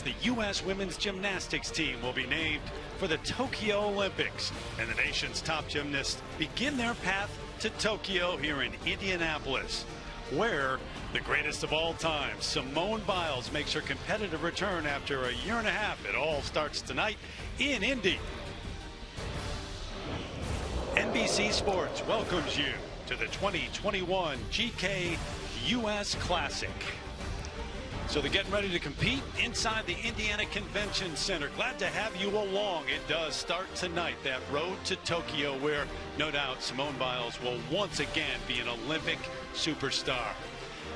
the U.S. women's gymnastics team will be named for the Tokyo Olympics, and the nation's top gymnasts begin their path to Tokyo here in Indianapolis, where the greatest of all time, Simone Biles, makes her competitive return after a year and a half. It all starts tonight in Indy. NBC Sports welcomes you to the 2021 GK US Classic. So they're getting ready to compete inside the Indiana Convention Center. Glad to have you along. It does start tonight, that road to Tokyo, where no doubt Simone Biles will once again be an Olympic superstar.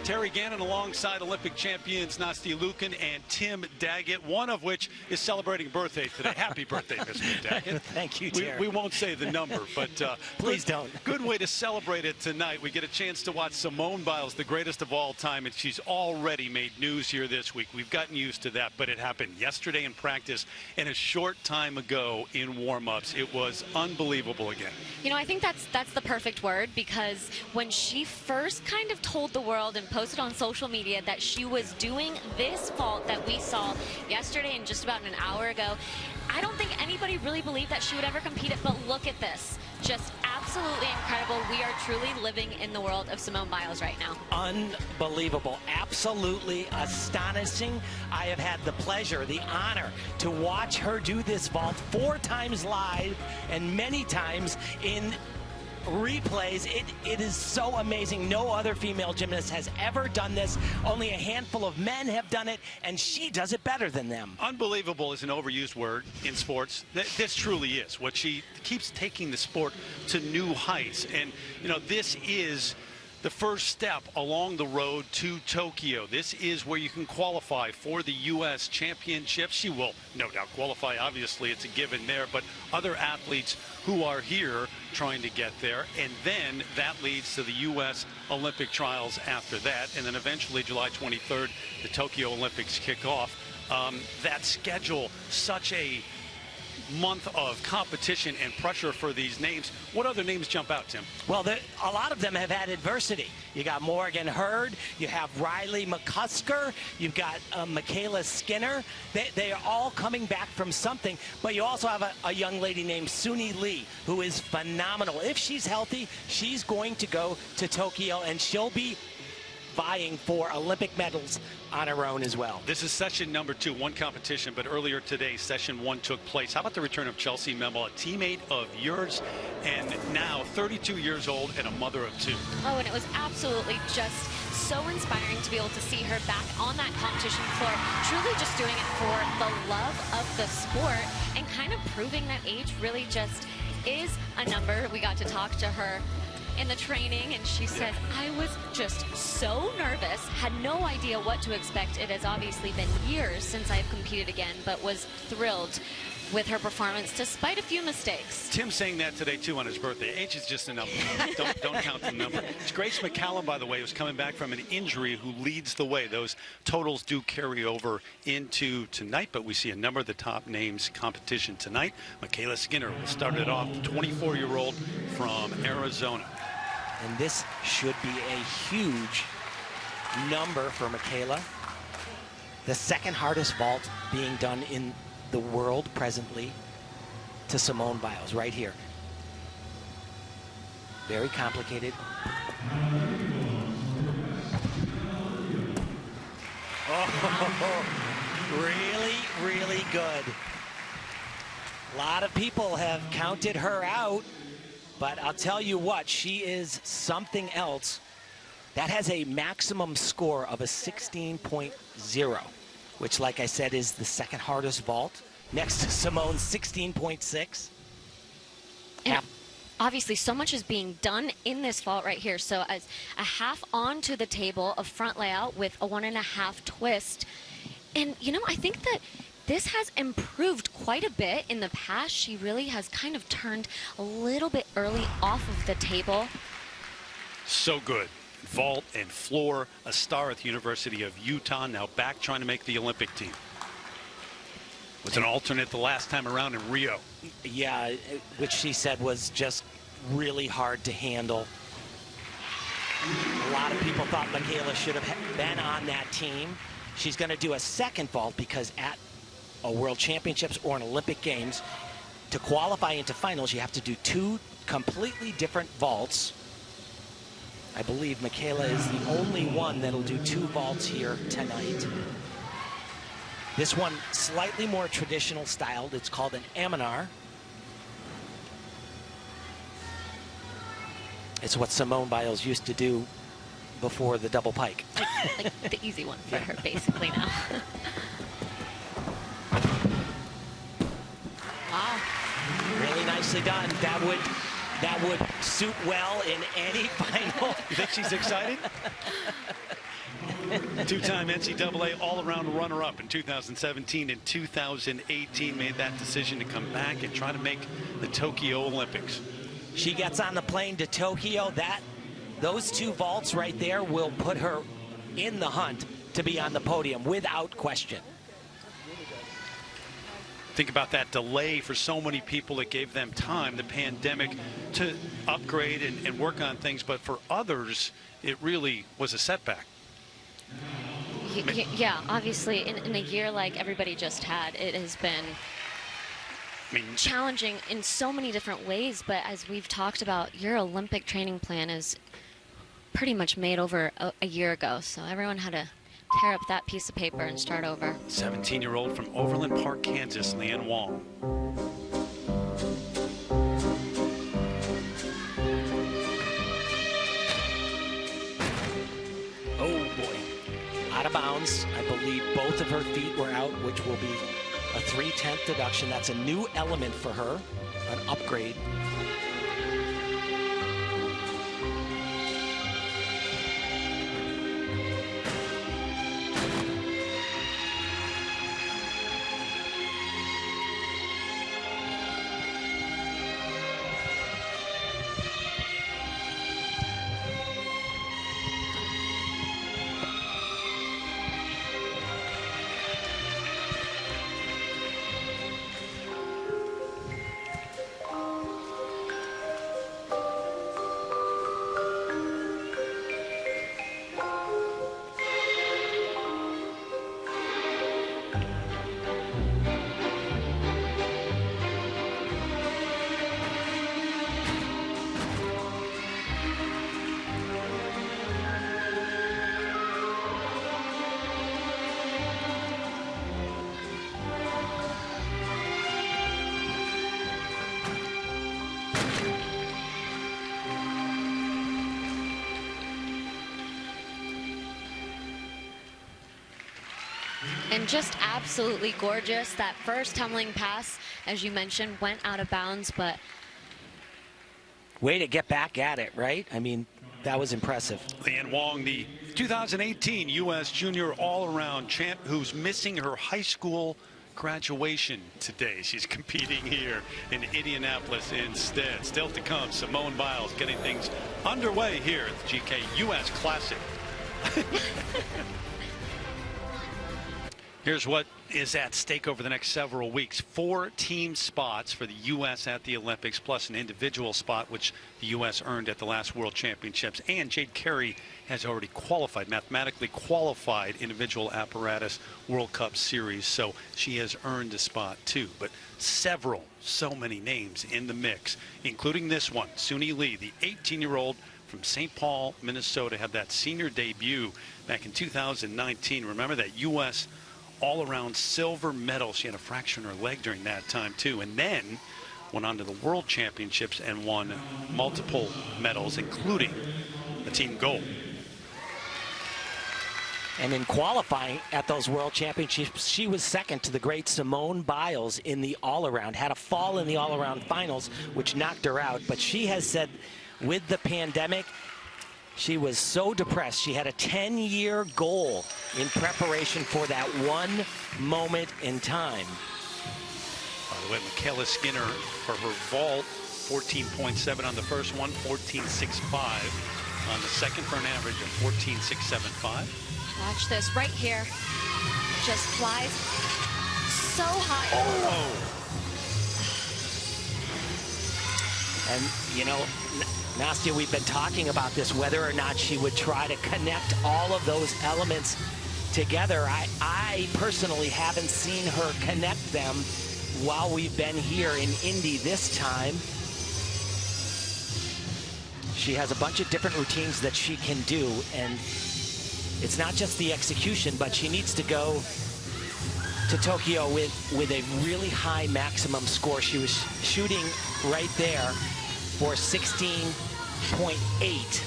Terry Gannon alongside Olympic champions Nastia Liukin and Tim Daggett, one of which is celebrating birthday today. Happy birthday, Mr. Daggett. Thank you, Terry. We won't say the number, but please don't. Good way to celebrate it tonight. We get a chance to watch Simone Biles, the greatest of all time, and she's already made news here this week. We've gotten used to that, but it happened yesterday in practice and a short time ago in warm-ups. It was unbelievable again. You know, I think that's the perfect word, because when she first kind of told the world and posted on social media that she was doing this vault that we saw yesterday and just about an hour ago, I don't think anybody really believed that she would ever compete it, but look at this. Just absolutely incredible. We are truly living in the world of Simone Biles right now. Unbelievable. Absolutely astonishing. I have had the pleasure, the honor to watch her do this vault 4 times live and many times in replays. It is so amazing. No other female gymnast has ever done this. Only a handful of men have done it, and she does it better than them. Unbelievable is an overused word in sports. This truly is. What she keeps taking the sport to new heights. And, you know, this is the first step along the road to Tokyo. This is where you can qualify for the U.S. Championship. She will no doubt qualify. Obviously, it's a given there, but other athletes who are here trying to get there, and then that leads to the U.S. Olympic trials after that, and then eventually July 23rd, the Tokyo Olympics kick off. That schedule, such a month of competition and pressure for these names. What other names jump out, Tim? Well, a lot of them have had adversity. You got Morgan Hurd, you have Riley McCusker, you've got Michaela Skinner. They are all coming back from something, but you also have a young lady named Suni Lee, who is phenomenal. If she's healthy, she's going to go to Tokyo, and she'll be vying for Olympic medals on her own as well. This is session number 2, one competition, but earlier today, session 1 took place. How about the return of Chelsea Memel, a teammate of yours, and now 32 years old and a mother of 2. Oh, and it was absolutely just so inspiring to be able to see her back on that competition floor, truly just doing it for the love of the sport and kind of proving that age really just is a number. We got to talk to her in the training, and she said, I was just so nervous, had no idea what to expect. It has obviously been years since I've competed again, but was thrilled with her performance despite a few mistakes. Tim saying that today too on his birthday. Age is just a number. don't count the number. It's Grace McCallum, by the way, who's coming back from an injury, who leads the way. Those totals do carry over into tonight, but we see a number of the top names competition tonight. Michaela Skinner will start it off, 24-year-old from Arizona. And this should be a huge number for Michaela. The second hardest vault being done in the world presently to Simone Biles right here. Very complicated. Oh, really, really good. A lot of people have counted her out. But I'll tell you what, she is something else. That has a maximum score of a 16.0, which, like I said, is the second hardest vault, next to Simone's 16.6. Obviously, so much is being done in this vault right here. So as a half onto the table, a front layout with a 1.5 twist. And, you know, I think that this has improved quite a bit in the past. She really has kind of turned a little bit early off of the table. So good. Vault and floor, a star at the University of Utah, now back trying to make the Olympic team. Was an alternate the last time around in Rio. Yeah, which she said was just really hard to handle. A lot of people thought Michaela should have been on that team. She's going to do a second vault because at a World Championships or an Olympic Games, to qualify into finals, you have to do 2 completely different vaults. I believe Michaela is the only one that'll do 2 vaults here tonight. This one slightly more traditional styled. It's called an Aminar. It's what Simone Biles used to do before the double pike. Like the easy one for her, basically, now. Wow. Really nicely done. That would suit well in any final. You think she's excited? 2-time NCAA all-around runner-up in 2017 and 2018, made that decision to come back and try to make the Tokyo Olympics. She gets on the plane to Tokyo. Those 2 vaults right there will put her in the hunt to be on the podium without question. Think about that delay for so many people. It gave them time, the pandemic, to upgrade and work on things. But for others, it really was a setback. Yeah, obviously, in a year like everybody just had, it has been challenging in so many different ways. But as we've talked about, your Olympic training plan is pretty much made over a year ago. So everyone had to tear up that piece of paper and start over. 17-year-old from Overland Park, Kansas, Lian Wong. Oh boy, out of bounds. I believe both of her feet were out, which will be a 3/10 deduction. That's a new element for her, an upgrade. And just absolutely gorgeous. That first tumbling pass, as you mentioned, went out of bounds, but way to get back at it, right? I mean, that was impressive. Lian Wong, the 2018 U.S. Junior All-Around champ, who's missing her high school graduation today. She's competing here in Indianapolis instead. Still to come, Simone Biles getting things underway here at the GK U.S. Classic. Here's what is at stake over the next several weeks. 4 team spots for the U.S. at the Olympics, plus an individual spot, which the U.S. earned at the last World Championships. And Jade Carey has already qualified, mathematically qualified, individual apparatus World Cup Series. So she has earned a spot, too. But so many names in the mix, including this one, Suni Lee, the 18-year-old from St. Paul, Minnesota, had that senior debut back in 2019. Remember that U.S. all-around silver medal. She had a fracture in her leg during that time too, and then went on to the World Championships and won multiple medals, including the team gold. And in qualifying at those World Championships, she was second to the great Simone Biles in the all-around. Had a fall in the all-around finals, which knocked her out. But she has said with the pandemic, she was so depressed. She had a 10-year goal in preparation for that one moment in time. By the way, Michaela Skinner for her vault, 14.7 on the first one, 14.65 on the second for an average of 14.675. Watch this right here. Just flies so high. Oh! And, you know, Nastia, we've been talking about this, whether or not she would try to connect all of those elements together. I personally haven't seen her connect them while we've been here in Indy this time. She has a bunch of different routines that she can do, and it's not just the execution, but she needs to go to Tokyo with a really high maximum score. She was shooting right there for 16.8.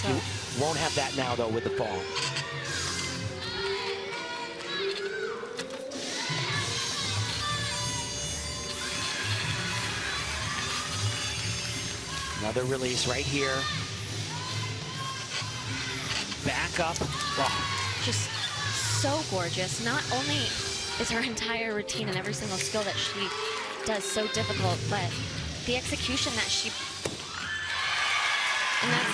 So You won't have that now, though, with the fall. Another release right here. Back up. Oh. just so gorgeous. Not only is her entire routine and every single skill that she does so difficult, but the execution that she... And that's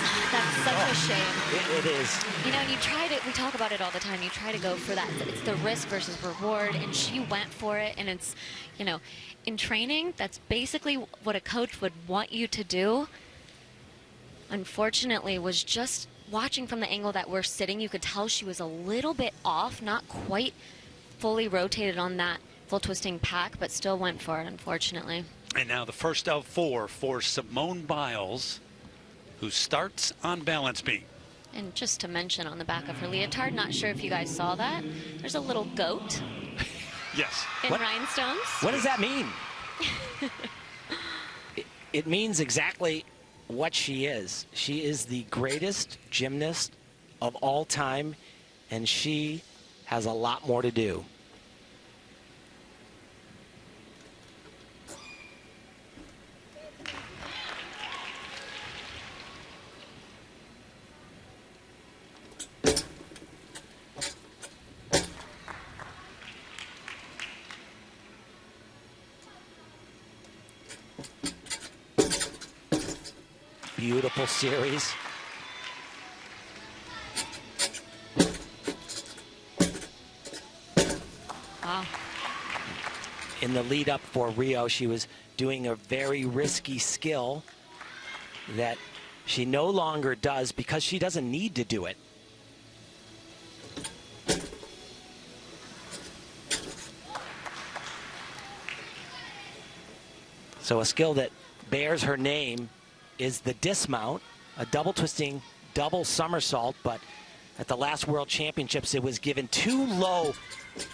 such a shame. It is. You know, you try to, we talk about it all the time, you try to go for that. It's the risk versus reward, and she went for it, and it's, you know, in training, that's basically what a coach would want you to do. Unfortunately, was just watching from the angle that we're sitting, you could tell she was a little bit off, not quite fully rotated on that full twisting pack, but still went for it, unfortunately. And now the first of 4 for Simone Biles, who starts on balance beam. And just to mention on the back of her leotard, not sure if you guys saw that, there's a little goat Yes. in What? rhinestones. What does that mean? It means exactly what she is. She is the greatest gymnast of all time, and she has a lot more to do. Beautiful series. Wow. In the lead up for Rio, she was doing a very risky skill that she no longer does because she doesn't need to do it. So a skill that bears her name is the dismount, a double twisting, double somersault, but at the last World Championships, it was given too low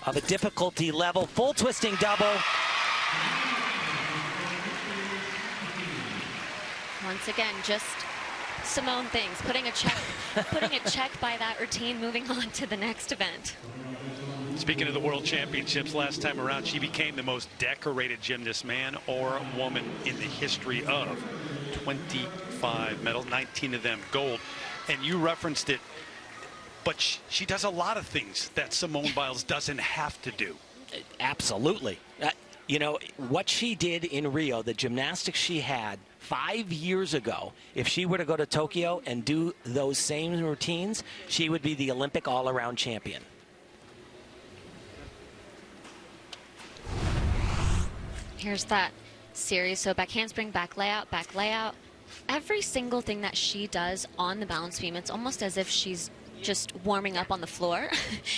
of a difficulty level. Full twisting double. Once again, just Simone things, putting a check by that routine, moving on to the next event. Speaking of the World Championships, last time around, she became the most decorated gymnast, man or woman, in the history of 25 medals, 19 of them gold. And you referenced it, but she does a lot of things that Simone Biles doesn't have to do. Absolutely. You know, what she did in Rio, the gymnastics she had 5 years ago, if she were to go to Tokyo and do those same routines, she would be the Olympic all-around champion. Here's that series. So back handspring, back layout, back layout. Every single thing that she does on the balance beam, it's almost as if she's just warming up on the floor,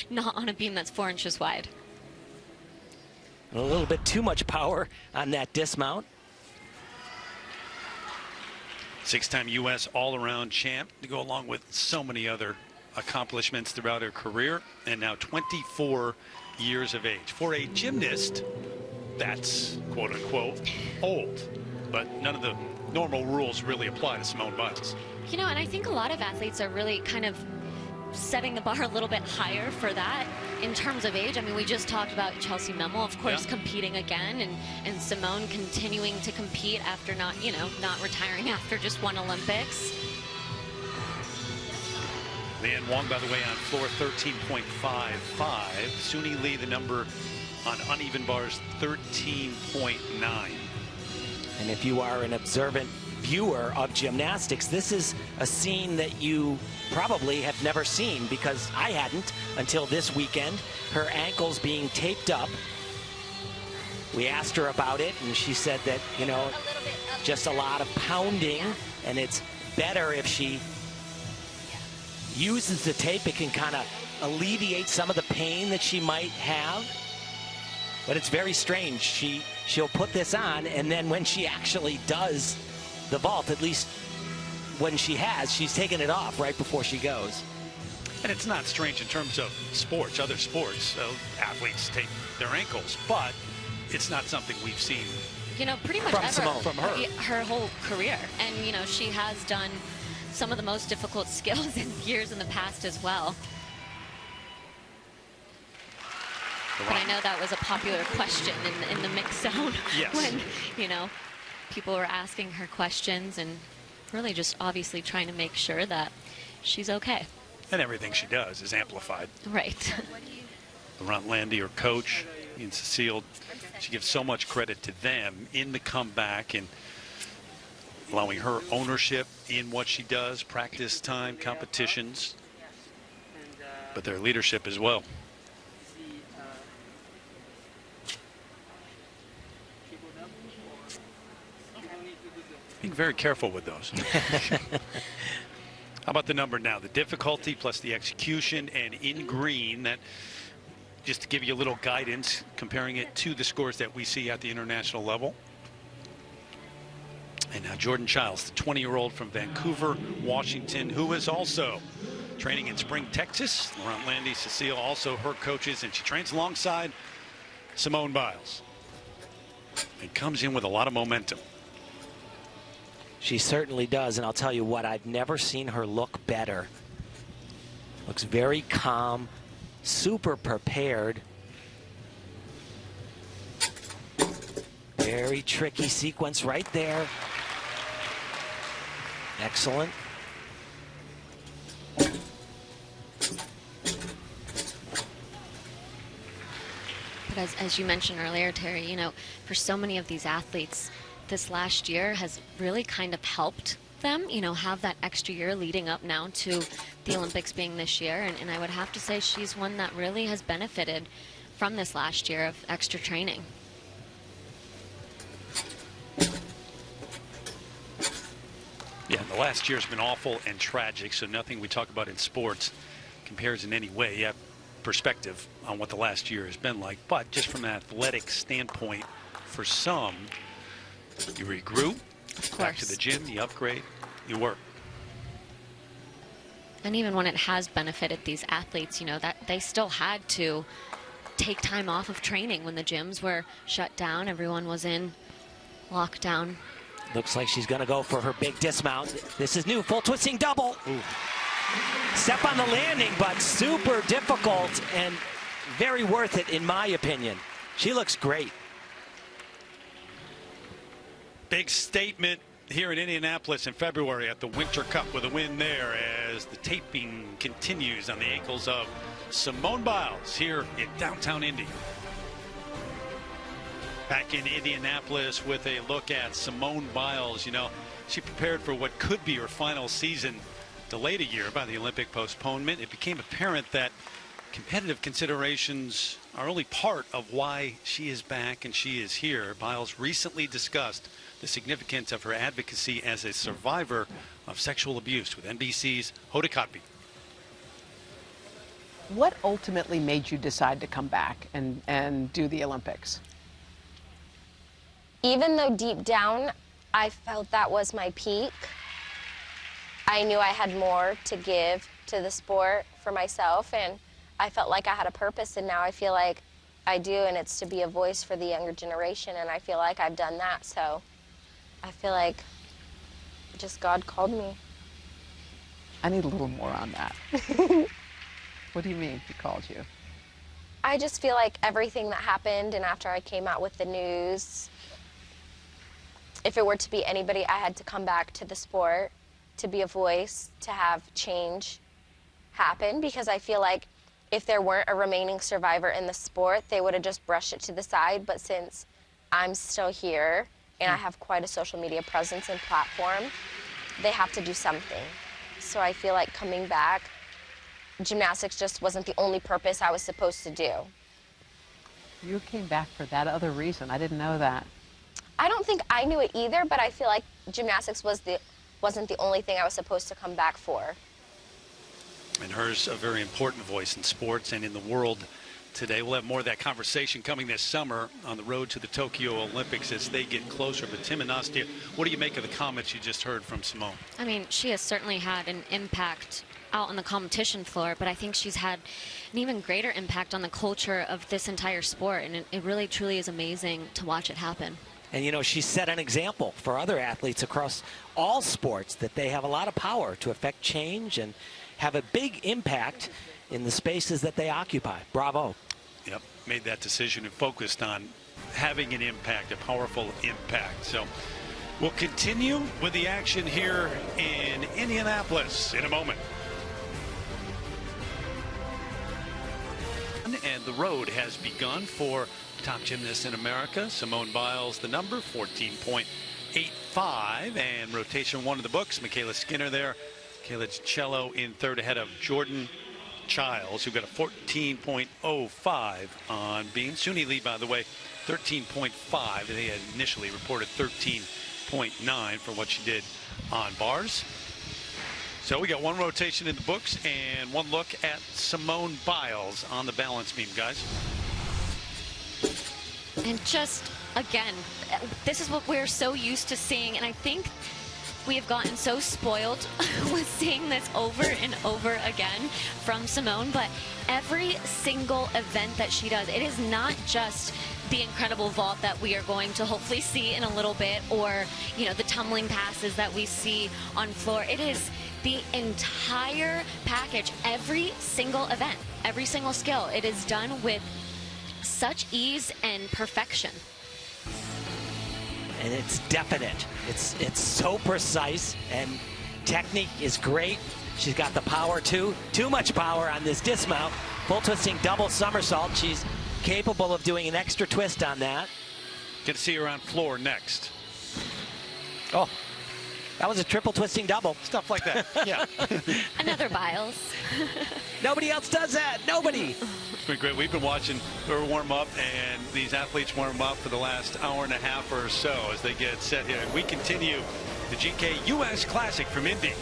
not on a beam that's 4 inches wide. A little bit too much power on that dismount. 6-time U.S. all-around champ to go along with so many other accomplishments throughout her career, and now 24 years of age. For a gymnast, that's quote-unquote old, but none of the normal rules really apply to Simone Biles. You know, and I think a lot of athletes are really kind of setting the bar a little bit higher for that in terms of age. I mean, we just talked about Chelsea Memel, of course, competing again, and Simone continuing to compete after not retiring after just one Olympics. Leanne Wong, by the way, on floor 13.55. Suni Lee, the number on uneven bars, 13.9. And if you are an observant viewer of gymnastics, this is a scene that you probably have never seen, because I hadn't until this weekend. Her ankles being taped up. We asked her about it, and she said that, you know, just a lot of pounding, and it's better if she uses the tape. It can kind of alleviate some of the pain that she might have. But it's very strange. She'll put this on, and then when she actually does the vault, at least when she has, she's taken it off right before she goes. And it's not strange in terms of sports, other sports. Athletes take their ankles, but it's not something we've seen. You know, pretty much From ever Simone. From her. her whole career. And, you know, she has done some of the most difficult skills in years in the past as well. But I know that was a popular question in the mix zone. Yes. When, you know, people were asking her questions and really just obviously trying to make sure that she's okay. And everything she does is amplified. Right. Laurent Landy, her coach, and Cecile, she gives so much credit to them in the comeback and allowing her ownership in what she does, practice time, competitions, but their leadership as well. Being very careful with those. How about the number now? The difficulty plus the execution, and in green, that just to give you a little guidance, comparing it to the scores that we see at the international level. And now Jordan Childs, the 20-year-old from Vancouver, Washington, who is also training in Spring, Texas. Laurent Landy, Cecile, also her coaches, and she trains alongside Simone Biles. And comes in with a lot of momentum. She certainly does, and I'll tell you what, I've never seen her look better. Looks very calm, super prepared. Very tricky sequence right there. Excellent. But as you mentioned earlier, Terry, you know, for so many of these athletes, this last year has really kind of helped them, you know, have that extra year leading up now to the Olympics being this year. And I would have to say she's one that really has benefited from this last year of extra training. Yeah, the last year's been awful and tragic, so nothing we talk about in sports compares in any way. You have perspective on what the last year has been like, but just from an athletic standpoint, for some, you regroup, back to the gym, you upgrade, you work. And even when it has benefited these athletes, you know, that they still had to take time off of training when the gyms were shut down. Everyone was in lockdown. Looks like she's going to go for her big dismount. This is new, full twisting double. Ooh. Step on the landing, but super difficult and very worth it in my opinion. She looks great. Big statement here in Indianapolis in February at the Winter Cup with a win there as the taping continues on the ankles of Simone Biles here in downtown Indy. Back in Indianapolis with a look at Simone Biles. You know, she prepared for what could be her final season, delayed a year by the Olympic postponement. It became apparent that competitive considerations are only part of why she is back and she is here. Biles recently discussed the significance of her advocacy as a survivor of sexual abuse with NBC's Hoda Kotb. What ultimately made you decide to come back and do the Olympics? Even though deep down I felt that was my peak, I knew I had more to give to the sport for myself, and I felt like I had a purpose, and now I feel like I do, and it's to be a voice for the younger generation, and I feel like I've done that, so I feel like just God called me. I need a little more on that. What do you mean he called you? I just feel like everything that happened, and after I came out with the news, if it were to be anybody, I had to come back to the sport, to be a voice, to have change happen, because I feel like if there weren't a remaining survivor in the sport, they would have just brushed it to the side. But since I'm still here and I have quite a social media presence and platform, they have to do something. So I feel like coming back, gymnastics just wasn't the only purpose I was supposed to do. You came back for that other reason. I didn't know that. I don't think I knew it either, but I feel like gymnastics wasn't the only thing I was supposed to come back for. And hers a very important voice in sports and in the world today. We'll have more of that conversation coming this summer on the road to the Tokyo Olympics as they get closer. But Tim and Nastia, what do you make of the comments you just heard from Simone? I mean, she has certainly had an impact out on the competition floor, but I think she's had an even greater impact on the culture of this entire sport, and it really truly is amazing to watch it happen. And, you know, she set an example for other athletes across all sports that they have a lot of power to affect change and have a big impact in the spaces that they occupy. Bravo. Yep, made that decision and focused on having an impact, a powerful impact. So we'll continue with the action here in Indianapolis in a moment. And the road has begun for top gymnast in America, Simone Biles, the number 14.85, and rotation 1 of the books. Michaela Skinner there. Michaela Cello in third ahead of Jordan Childs, who got a 14.05 on beam. Suni Lee, by the way, 13.5. They had initially reported 13.9 for what she did on bars. So we got one rotation in the books and one look at Simone Biles on the balance beam, guys. And just, again, this is what we're so used to seeing, and I think we have gotten so spoiled with seeing this over and over again from Simone, but every single event that she does, it is not just the incredible vault that we are going to hopefully see in a little bit, or, you know, the tumbling passes that we see on floor. It is the entire package, every single event, every single skill. It is done with such ease and perfection. And it's definite. It's so precise, and technique is great. She's got the power too much power on this dismount. Full twisting double somersault. She's capable of doing an extra twist on that. Get to see her on floor next. Oh, that was a triple twisting double. Stuff like that. Yeah. Another Biles. Nobody else does that. Nobody. It's been great. We've been watching her warm up, and these athletes warm up for the last hour and a half or so as they get set here. And we continue the GK US Classic from Indy.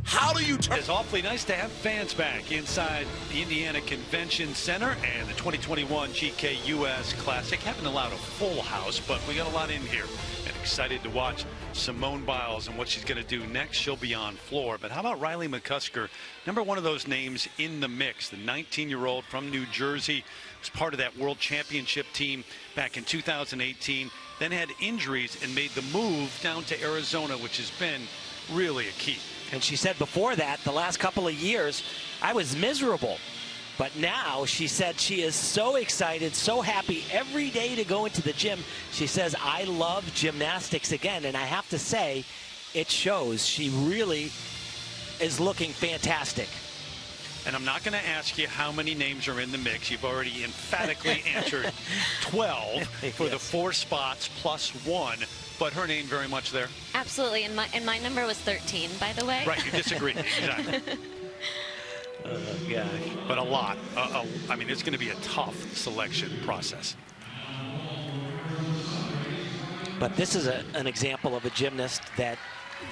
How do you turn? It's awfully nice to have fans back inside the Indiana Convention Center and the 2021 GK US Classic. Haven't allowed a full house, but we got a lot in here. And excited to watch Simone Biles and what she's going to do next. She'll be on floor. But how about Riley McCusker? Number one of those names in the mix. The 19-year-old from New Jersey was part of that World Championship team back in 2018. Then had injuries and made the move down to Arizona, which has been really a key. And she said before that, the last couple of years, I was miserable. But now she said she is so excited, so happy every day to go into the gym. She says, I love gymnastics again. And I have to say, it shows. She really is looking fantastic. And I'm not going to ask you how many names are in the mix. You've already emphatically answered 12 for the 4 spots plus 1. But her name very much there. Absolutely, and my number was 13, by the way. Right, you disagree. Exactly. Gosh. But a lot. I mean, it's going to be a tough selection process. But this is an example of a gymnast that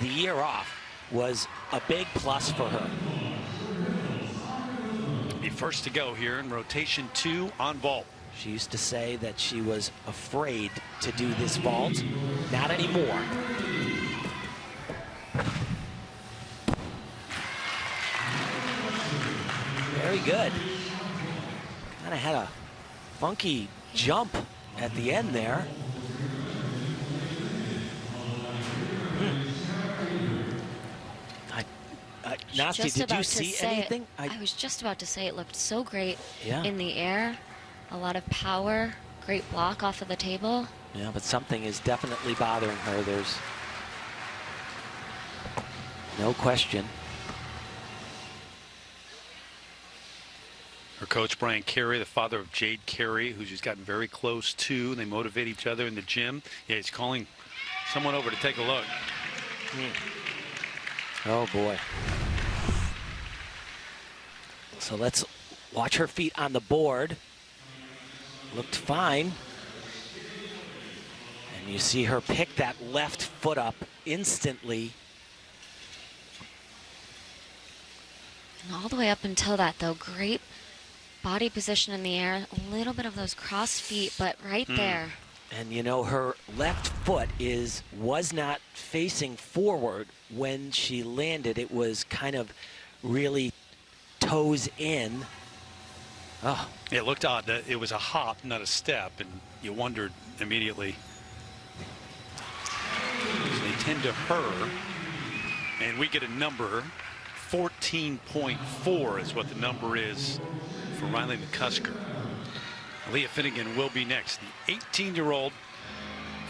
the year off was a big plus for her. Be first to go here in rotation 2 on vault. She used to say that she was afraid to do this vault. Not anymore. Very good. Kind of had a funky jump at the end there. Nastia, did you see anything? I was just about to say it looked so great Yeah. in the air. A lot of power, great block off of the table. Yeah, but something is definitely bothering her. There's no question. Her coach, Brian Carey, the father of Jade Carey, who she's gotten very close to. They motivate each other in the gym. Yeah, he's calling someone over to take a look. Oh, boy. So let's watch her feet on the board. Looked fine. And you see her pick that left foot up instantly. And all the way up until that, though, great body position in the air. A little bit of those cross feet, but right there. And you know, her left foot was not facing forward when she landed. It was kind of really toes in. Oh. It looked odd. That it was a hop, not a step, and you wondered immediately. So they tend to her, and we get a number. 14.4 is what the number is for Riley McCusker. Leah Finnegan will be next. The 18-year-old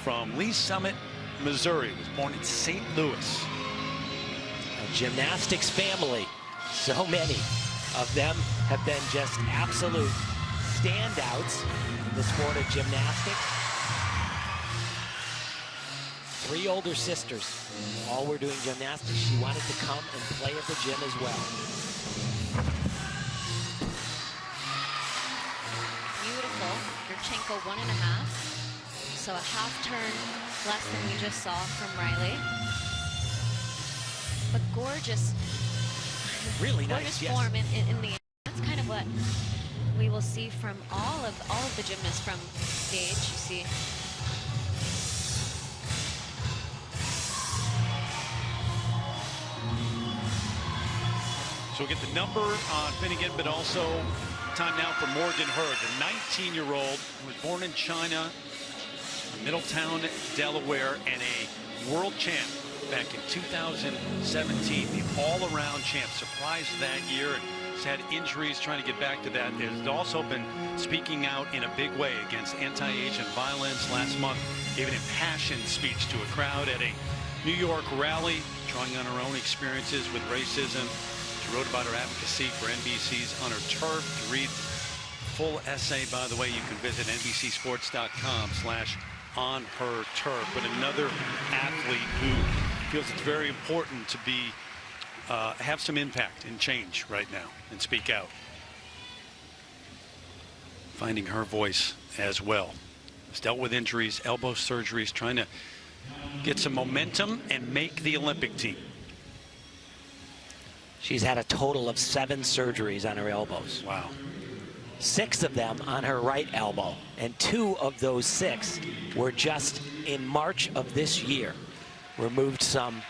from Lee Summit, Missouri, was born in St. Louis. A gymnastics family. So many of them have been just absolute standouts in the sport of gymnastics. 3 older sisters, all were doing gymnastics. She wanted to come and play at the gym as well. Beautiful. Yurchenko 1.5. So a half turn less than we just saw from Riley. But gorgeous. Really Gorgeous nice, yes. form in the air. That's kind of what we will see from all of the gymnasts from stage. You see. So we'll get the number on Finnegan, but also time now for Morgan Hurd, the 19-year-old who was born in China, Middletown, Delaware, and a world champ back in 2017, the all-around champ. Surprised that year and has had injuries trying to get back to that. Has also been speaking out in a big way against anti-Asian violence. Last month, gave an impassioned speech to a crowd at a New York rally, drawing on her own experiences with racism. She wrote about her advocacy for NBC's On Her Turf. To read the full essay, by the way, you can visit NBCSports.com/OnHerTurf. But another athlete who feels it's very important to be have some impact and change right now and speak out. Finding her voice as well. Has dealt with injuries, elbow surgeries, trying to get some momentum and make the Olympic team. She's had a total of 7 surgeries on her elbows. Wow. 6 of them on her right elbow, and 2 of those 6 were just in March of this year. Removed some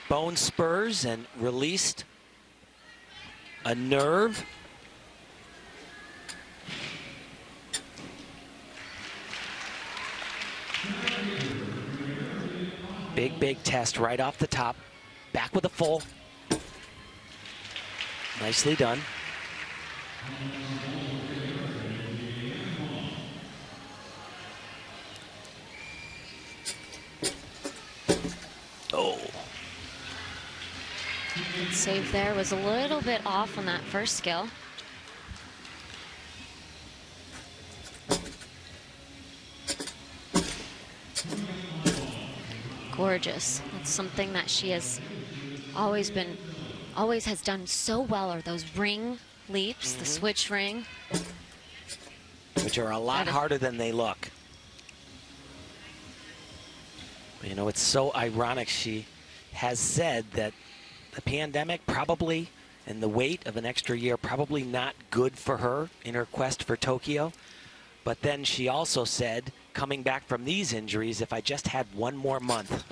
bone spurs and released a nerve. Big test right off the top. Back with a full. Nicely done. Oh. Save there was a little bit off on that first skill. Gorgeous. That's something that she has always has done so well, are those ring leaps, the switch ring. Which are a lot harder than they look. You know, it's so ironic. She has said that the pandemic probably, and the wait of an extra year, probably not good for her in her quest for Tokyo. But then she also said, coming back from these injuries, if I just had one more month.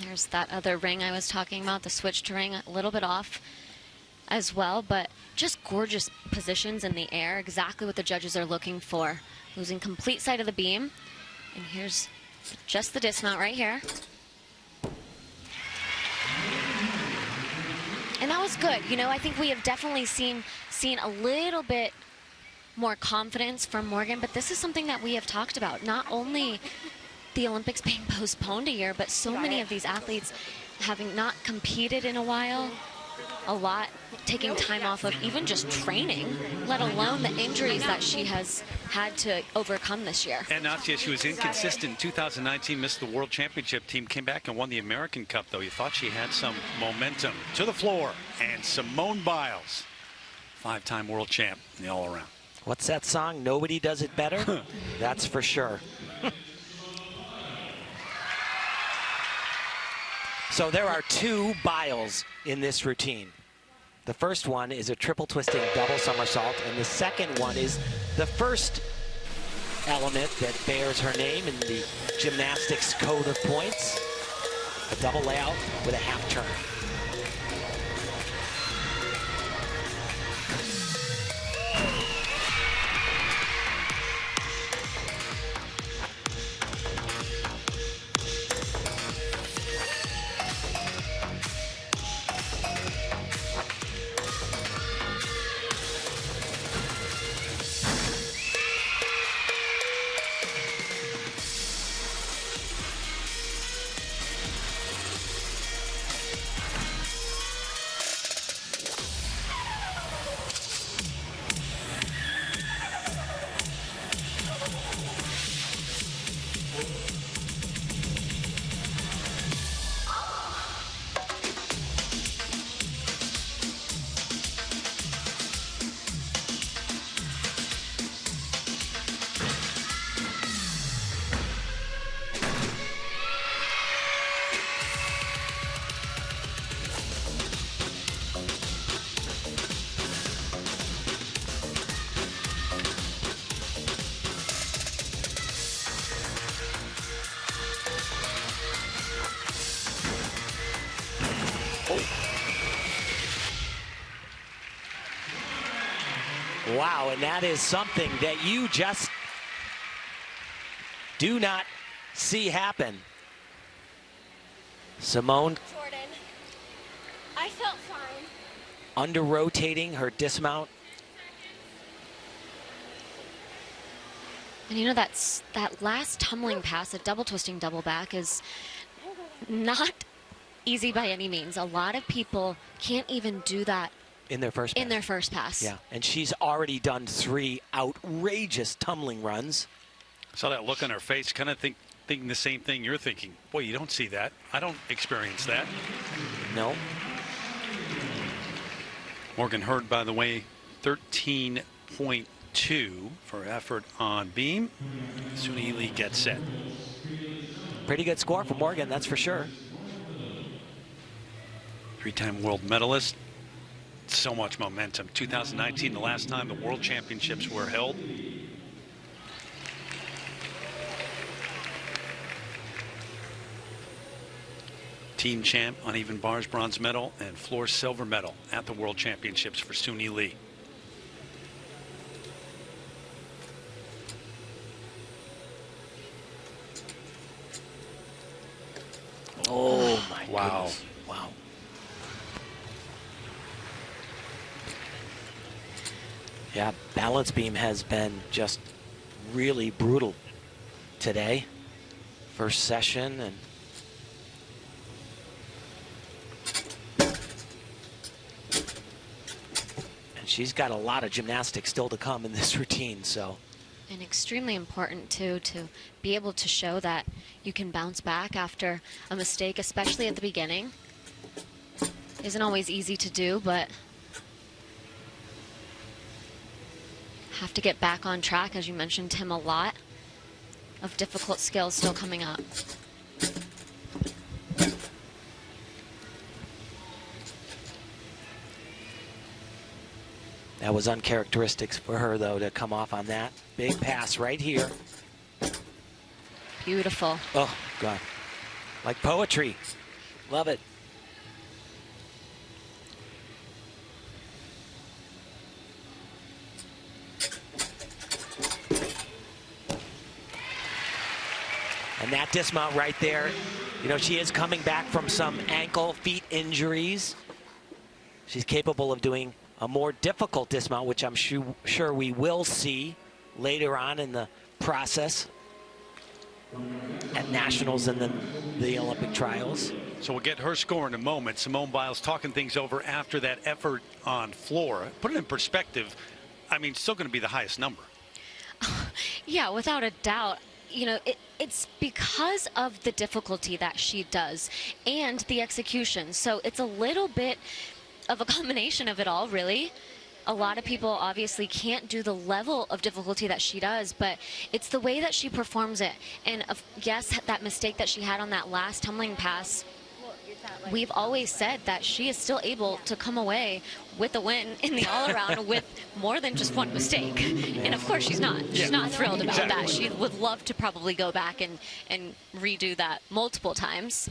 There's that other ring I was talking about, the switched ring, a little bit off as well, but just gorgeous positions in the air, exactly what the judges are looking for. Losing complete sight of the beam. And here's just the dismount right here. And that was good. You know, I think we have definitely seen a little bit more confidence from Morgan, but this is something that we have talked about. Not only the Olympics being postponed a year, but so many of these athletes having not competed in a while, a lot taking time off of even just training, let alone the injuries that she has had to overcome this year. And Natia, she was inconsistent. 2019, missed the World Championship team, came back and won the American Cup, though. You thought she had some momentum. To the floor, and Simone Biles, 5-time world champ in the all-around. What's that song? Nobody Does It Better? That's for sure. So there are 2 Biles in this routine. The first one is a triple twisting double somersault, and the second one is the first element that bears her name in the gymnastics code of points, a double layout with a half turn. Wow, and that is something that you just do not see happen. Simone Jordan, I felt fine. under-rotating her dismount. And you know, that last tumbling pass, a double twisting double back, is not easy by any means. A lot of people can't even do that In their first pass. in their first pass. Yeah, and she's already done 3 outrageous tumbling runs. Saw that look on her face, kind of thinking the same thing you're thinking. Boy, you don't see that. I don't experience that. No. Morgan Hurd, by the way, 13.2 for effort on beam. Suni Lee gets set. Pretty good score for Morgan, that's for sure. 3-time world medalist. So much momentum. 2019, the last time the World Championships were held. Team champ, uneven bars, bronze medal, and floor silver medal at the World Championships for Suni Lee. Oh my Wow. goodness. Wow. Yeah, balance beam has been just really brutal today. First session, and she's got a lot of gymnastics still to come in this routine, so. And extremely important, too, to be able to show that you can bounce back after a mistake, especially at the beginning. Isn't always easy to do, but have to get back on track, as you mentioned, Tim, a lot of difficult skills still coming up. That was uncharacteristic for her, though, to come off on that. Big pass right here. Beautiful. Oh, God. Like poetry. Love it. And that dismount right there, you know, she is coming back from some ankle, feet injuries. She's capable of doing a more difficult dismount, which I'm sure we will see later on in the process at nationals and then the Olympic trials. So we'll get her score in a moment. Simone Biles talking things over after that effort on floor. Put it in perspective, I mean, still going to be the highest number. Yeah, without a doubt. You know, it's because of the difficulty that she does and the execution. So it's a little bit of a combination of it all, really. A lot of people obviously can't do the level of difficulty that she does, but it's the way that she performs it. And yes, that mistake that she had on that last tumbling pass we've always said that she is still able to come away with a win in the all-around with more than just one mistake. And of course she's not. She's not thrilled about that. She would love to probably go back and redo that multiple times.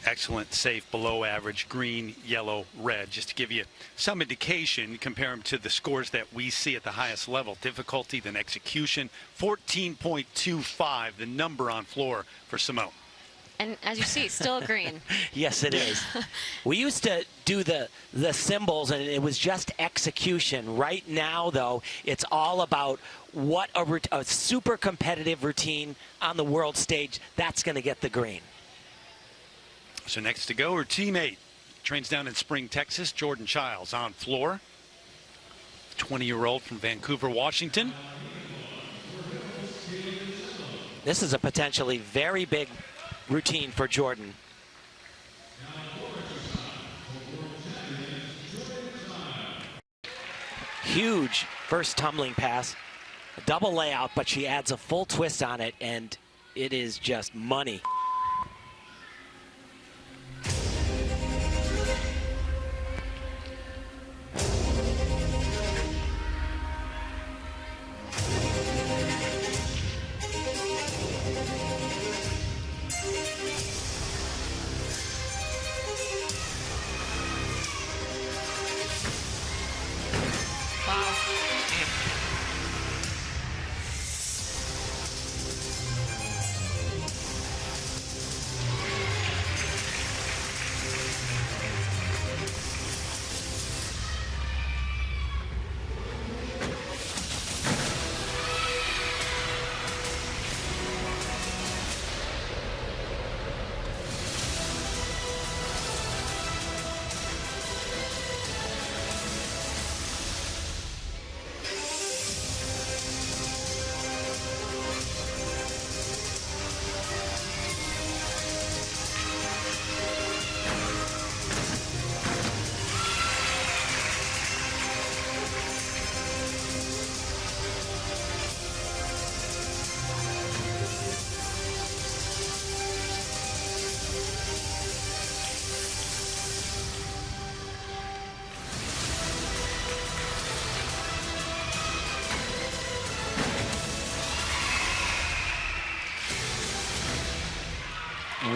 Excellent, safe, below average, green, yellow, red. Just to give you some indication, compare them to the scores that we see at the highest level. Difficulty, then execution, 14.25, the number on floor for Simone. And as you see, still green. Yes, it is. We used to do the symbols, and it was just execution. Right now, though, it's all about what a super competitive routine on the world stage, that's going to get the green. So next to go, her teammate, trains down in Spring, Texas, Jordan Childs on floor. 20-year-old from Vancouver, Washington. This is a potentially very big routine for Jordan. Huge first tumbling pass, a double layout, but she adds a full twist on it, and it is just money.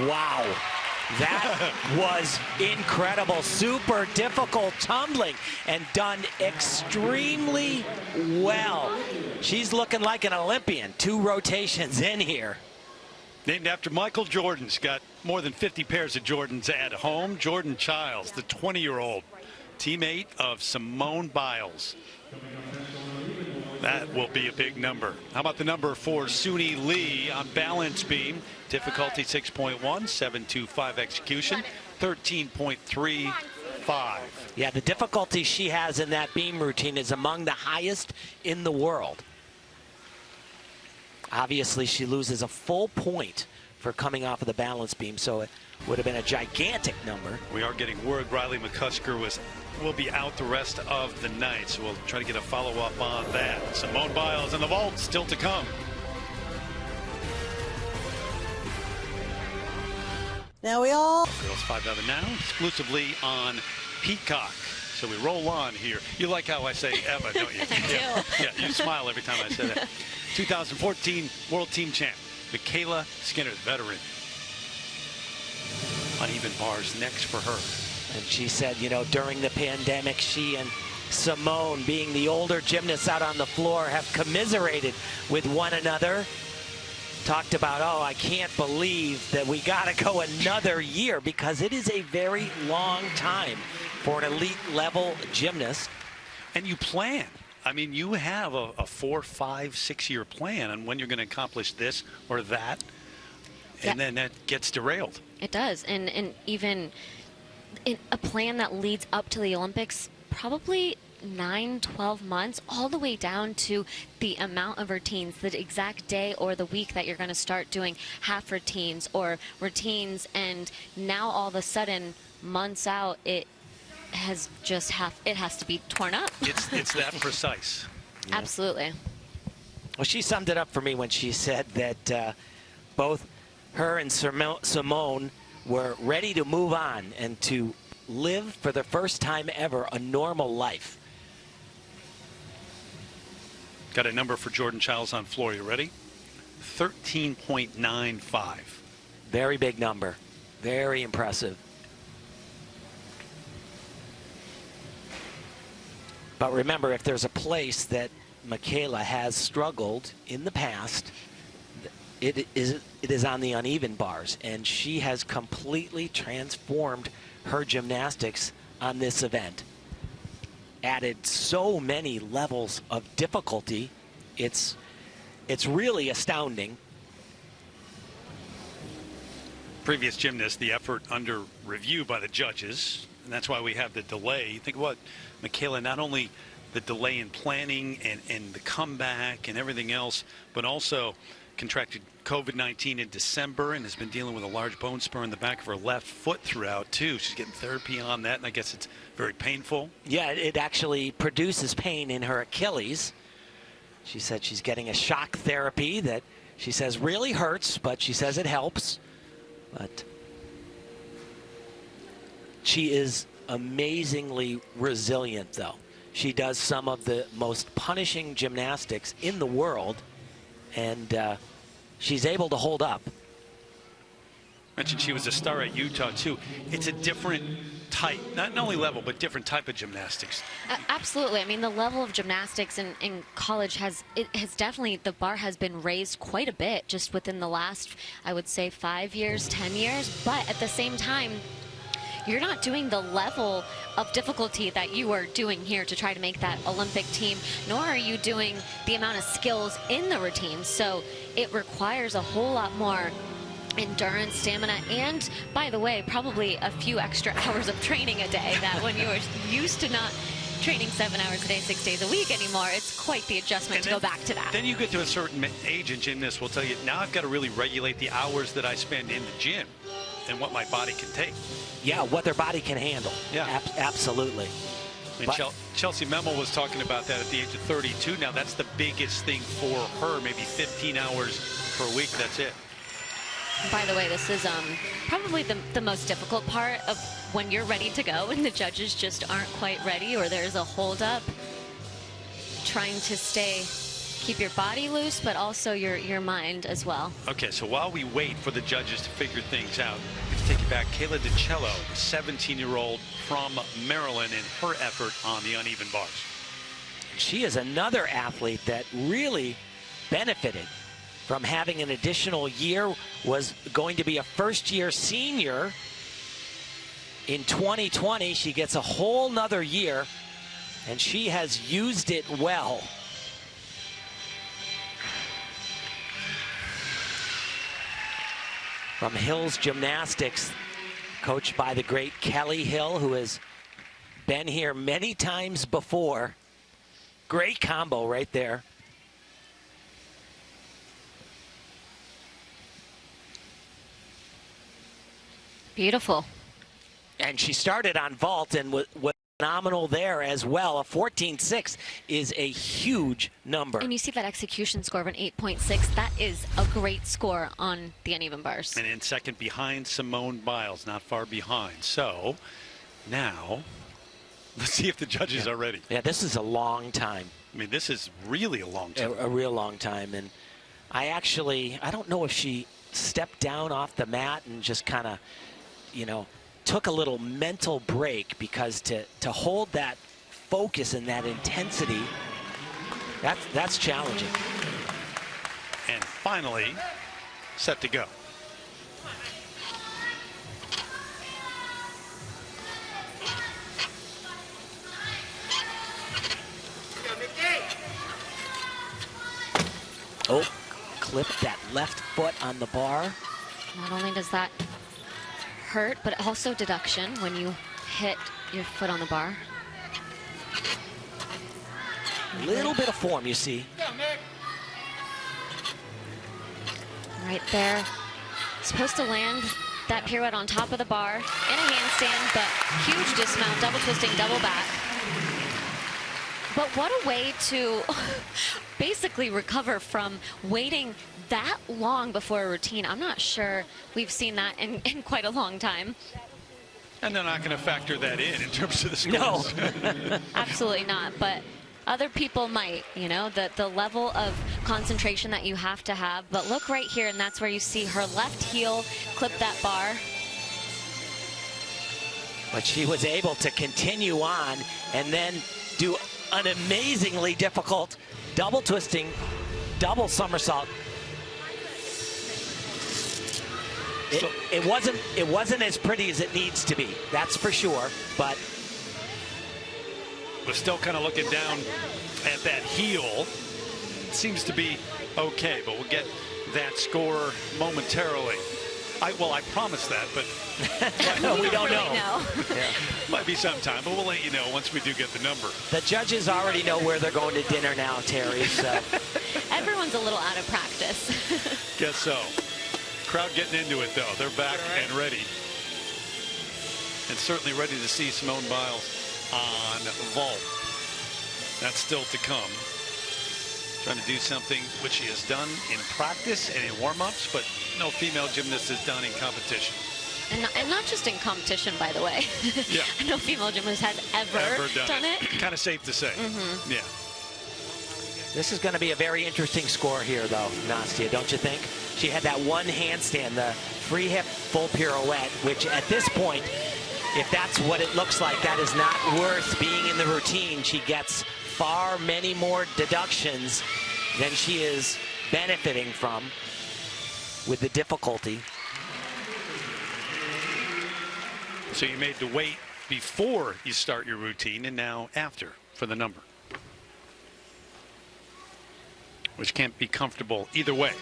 Wow, that was incredible. Super difficult tumbling and done extremely well. She's looking like an Olympian. 2 rotations in here. Named after Michael Jordan. She's got more than 50 pairs of Jordans at home. Jordan Childs, the 20-year-old teammate of Simone Biles. That will be a big number. How about the number for Suni Lee on balance beam? Difficulty 6.1, 7.25 execution, 13.35. Yeah, the difficulty she has in that beam routine is among the highest in the world. Obviously, she loses a full point for coming off of the balance beam, so it would have been a gigantic number. We are getting word Riley McCusker will be out the rest of the night, so we'll try to get a follow-up on that. Simone Biles in the vault, still to come. Now we all... Girls 5-11 now, exclusively on Peacock. So we roll on here. You like how I say Emma, don't you? I do. Yeah, you smile every time I say that. 2014 World Team Champ, Michaela Skinner, veteran. Uneven bars next for her. And she said, you know, during the pandemic, she and Simone, being the older gymnasts out on the floor, have commiserated with one another. Talked about, oh, I can't believe that we got to go another year, because it is a very long time for an elite level gymnast. And you plan. I mean, you have a 4, 5, 6 year plan on when you're going to accomplish this or that. And then that gets derailed. It does. And even in a plan that leads up to the Olympics, probably 9, 12 months, all the way down to the amount of routines, the exact day or the week that you're going to start doing half routines or routines. And now all of a sudden, months out, it has to be torn up. It's that precise. Yeah. Absolutely. Well, she summed it up for me when she said that both her and Simone were ready to move on and to live for the first time ever a normal life. Got a number for Jordan Chiles on floor. You ready? 13.95. Very big number. Very impressive. But remember, if there's a place that Michaela has struggled in the past, it is on the uneven bars. And she has completely transformed her gymnastics on this event. Added so many levels of difficulty. It's really astounding. Previous gymnast, the effort under review by the judges, and that's why we have the delay. Think what Michaela, not only the delay in planning and the comeback and everything else, but also contracted COVID-19 in December and has been dealing with a large bone spur in the back of her left foot throughout, too. She's getting therapy on that, and I guess it's very painful. Yeah, it actually produces pain in her Achilles. She said she's getting a shock therapy that she says really hurts, but she says it helps. But she is amazingly resilient, though. She does some of the most punishing gymnastics in the world, and she's able to hold up. Mentioned she was a star at Utah, too. It's a different type, not only level, but different type of gymnastics. Absolutely. I mean, the level of gymnastics in college has definitely, the bar has been raised quite a bit just within the last, I would say, 5 years, 10 years. But at the same time, you're not doing the level of difficulty that you are doing here to try to make that Olympic team, nor are you doing the amount of skills in the routine. So it requires a whole lot more endurance, stamina, and, by the way, probably a few extra hours of training a day that when you were used to not training 7 hours a day, 6 days a week anymore, it's quite the adjustment to go back to that. Then you get to a certain age, and gymnasts will tell you, now I've got to really regulate the hours that I spend in the gym and what my body can take. Yeah, what their body can handle. Yeah. Absolutely. And Chelsea Memel was talking about that at the age of 32. Now that's the biggest thing for her, maybe 15 hours per week, that's it. By the way, this is probably the most difficult part of when you're ready to go and the judges just aren't quite ready, or there's a holdup. Trying to keep your body loose, but also your mind as well. Okay, so while we wait for the judges to figure things out, let's take it back. Kayla DiCello, 17-year-old from Maryland, and her effort on the uneven bars. She is another athlete that really benefited from having an additional year, was going to be a first-year senior in 2020. She gets a whole nother year, and she has used it well. From Hills Gymnastics, coached by the great Kelly Hill, who has been here many times before. Great combo right there. Beautiful. And she started on vault and was phenomenal there as well. A 14.6 is a huge number. And you see that execution score of an 8.6. That is a great score on the uneven bars. And in second behind Simone Biles, not far behind. So now let's see if the judges are ready. Yeah, this is a long time. I mean, this is really a long time. A real long time. And I don't know if she stepped down off the mat and just kind of, took a little mental break, because to hold that focus and that intensity, that's challenging. And finally, set to go. Oh, clipped that left foot on the bar. Not only does that hurt, but also deduction when you hit your foot on the bar. Little bit of form, you see. Right there. Supposed to land that pirouette on top of the bar in a handstand, but huge dismount, double twisting, double back. But what a way to basically recover from waiting that long before a routine. I'm not sure we've seen that in quite a long time. And they're not going to factor that in terms of the scores. No. Absolutely not. But other people might, you know, the level of concentration that you have to have. But look right here, and that's where you see her left heel clip that bar. But she was able to continue on and then do an amazingly difficult double twisting, double somersault. It wasn't as pretty as it needs to be, that's for sure, but we're still kind of looking down at that heel. It seems to be okay, but we'll get that score momentarily. I promise that, but no, we don't really know. Yeah. Might be sometime, but we'll let you know once we do get the number. The judges already know where they're going to dinner now, Terry. So Everyone's a little out of practice. Guess so. Crowd getting into it, though. They're back and ready. And certainly ready to see Simone Biles on vault. That's still to come. Trying to do something which she has done in practice and in warm-ups, but no female gymnast has done in competition. And not just in competition, by the way. Yeah. No female gymnast has ever done it. Kind of safe to say. Mm-hmm. Yeah. this is going to be a very interesting score here, though, Nastia, don't you think? She had that one handstand, the free hip full pirouette, which at this point, if that's what it looks like, that is not worth being in the routine. She gets far many more deductions than she is benefiting from with the difficulty. So you made the weight before you start your routine and now after for the number, which can't be comfortable either way.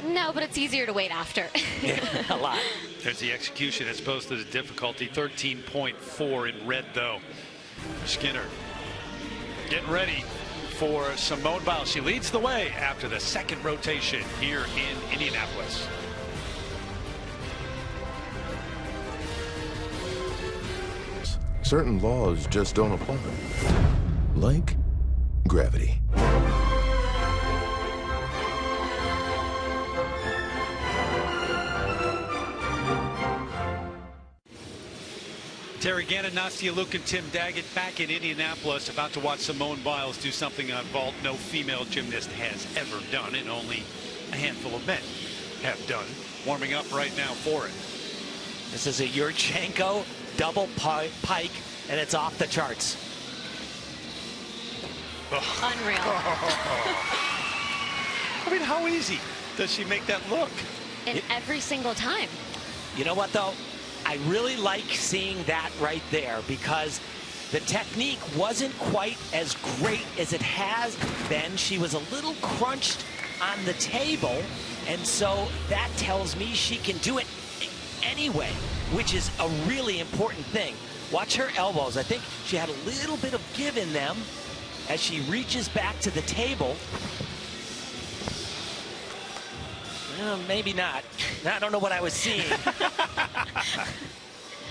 No, but it's easier to wait after. Yeah, a lot. There's the execution as opposed to the difficulty. 13.4 in red, though. Skinner getting ready for Simone Biles. She leads the way after the second rotation here in Indianapolis. Certain laws just don't apply. Like gravity. Terry Gannon, Nastia Liu, and Tim Daggett back in Indianapolis, about to watch Simone Biles do something on vault no female gymnast has ever done, and only a handful of men have done. Warming up right now for it. This is a Yurchenko double pike, and it's off the charts. Unreal. I mean, how easy does she make that look? And every single time. You know what, though? I really like seeing that right there because the technique wasn't quite as great as it has been. She was a little crunched on the table, and so that tells me she can do it anyway, which is a really important thing. Watch her elbows. I think she had a little bit of give in them as she reaches back to the table. Well, maybe not. I don't know what I was seeing.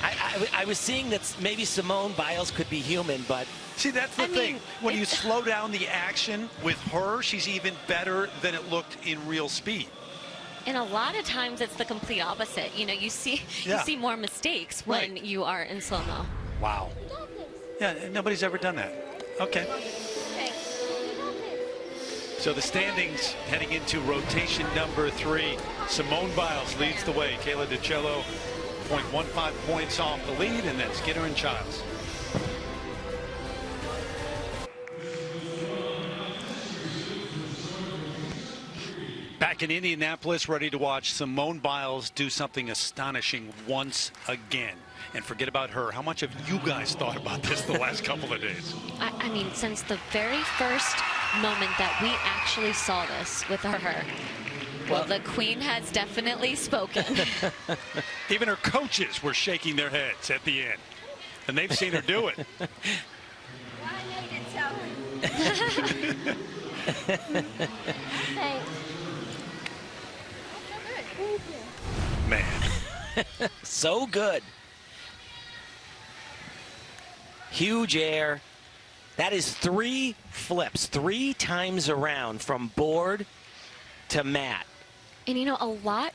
I was seeing that maybe Simone Biles could be human, but... See, that's the thing. When you slow down the action with her, she's even better than it looked in real speed. And a lot of times it's the complete opposite. You know, you see more mistakes when you are in slow-mo. Wow. Yeah, nobody's ever done that. Okay. So the standings heading into rotation number 3. Simone Biles leads the way. Kayla DiCello, 0.15 points off the lead, and then Skinner and Childs. Back in Indianapolis, ready to watch Simone Biles do something astonishing once again. And forget about her. How much have you guys thought about this the last couple of days? I mean, since the very first moment that we actually saw this with her, well, the queen has definitely spoken. Even her coaches were shaking their heads at the end. And they've seen her do it. Man. So good. Huge air. That is 3 flips, 3 times around from board to mat. And you know, a lot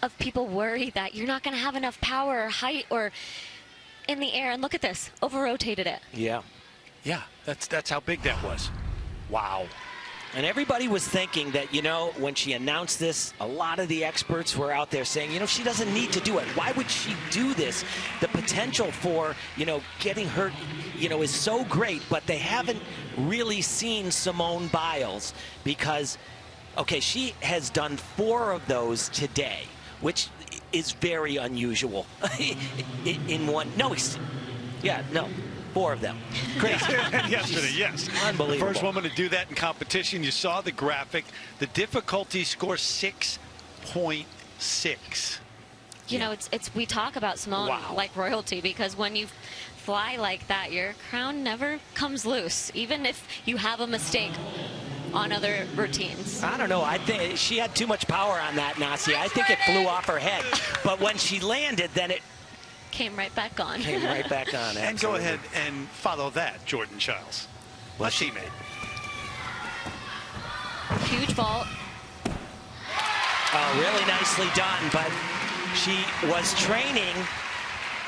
of people worry that you're not going to have enough power or height or in the air. And look at this, over-rotated it. Yeah. Yeah, that's how big that was. Wow. And everybody was thinking that, you know, when she announced this, a lot of the experts were out there saying, you know, she doesn't need to do it. Why would she do this? The potential for, you know, getting hurt, you know, is so great, but they haven't really seen Simone Biles because, okay, she has done 4 of those today, which is very unusual in one. No, yeah, no. 4 of them. Crazy. Yesterday, yes. Unbelievable. First woman to do that in competition. You saw the graphic. The difficulty score 6.6. You know, it's we talk about Simone Wow. like royalty because when you fly like that, your crown never comes loose, even if you have a mistake on other routines. I don't know. I think she had too much power on that, Nasia. I think it flew off her head. But when she landed, then it Came right back on. came right back on. And go Absolutely. ahead and follow that, Jordan Childs. Well, A teammate. Huge vault. Oh, really nicely done. But she was training,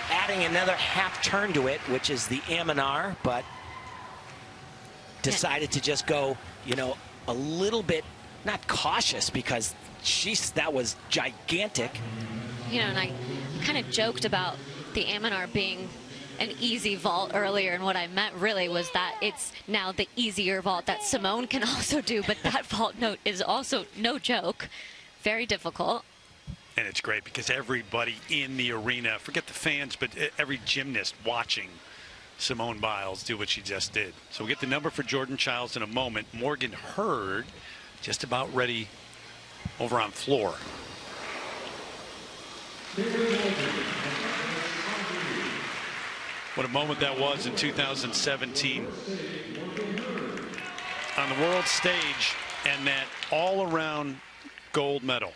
adding another half turn to it, which is the Aminar, but decided to just go, you know, a little bit, not cautious because that was gigantic. You know, and I kind of joked about the Aminar being an easy vault earlier, and what I meant really was that it's now the easier vault that Simone can also do, but that vault note is also no joke. Very difficult. And it's great because everybody in the arena, forget the fans, but every gymnast watching Simone Biles do what she just did. So we'll get the number for Jordan Childs in a moment. Morgan Hurd just about ready over on floor. What a moment that was in 2017 on the world stage, and that all-around gold medal.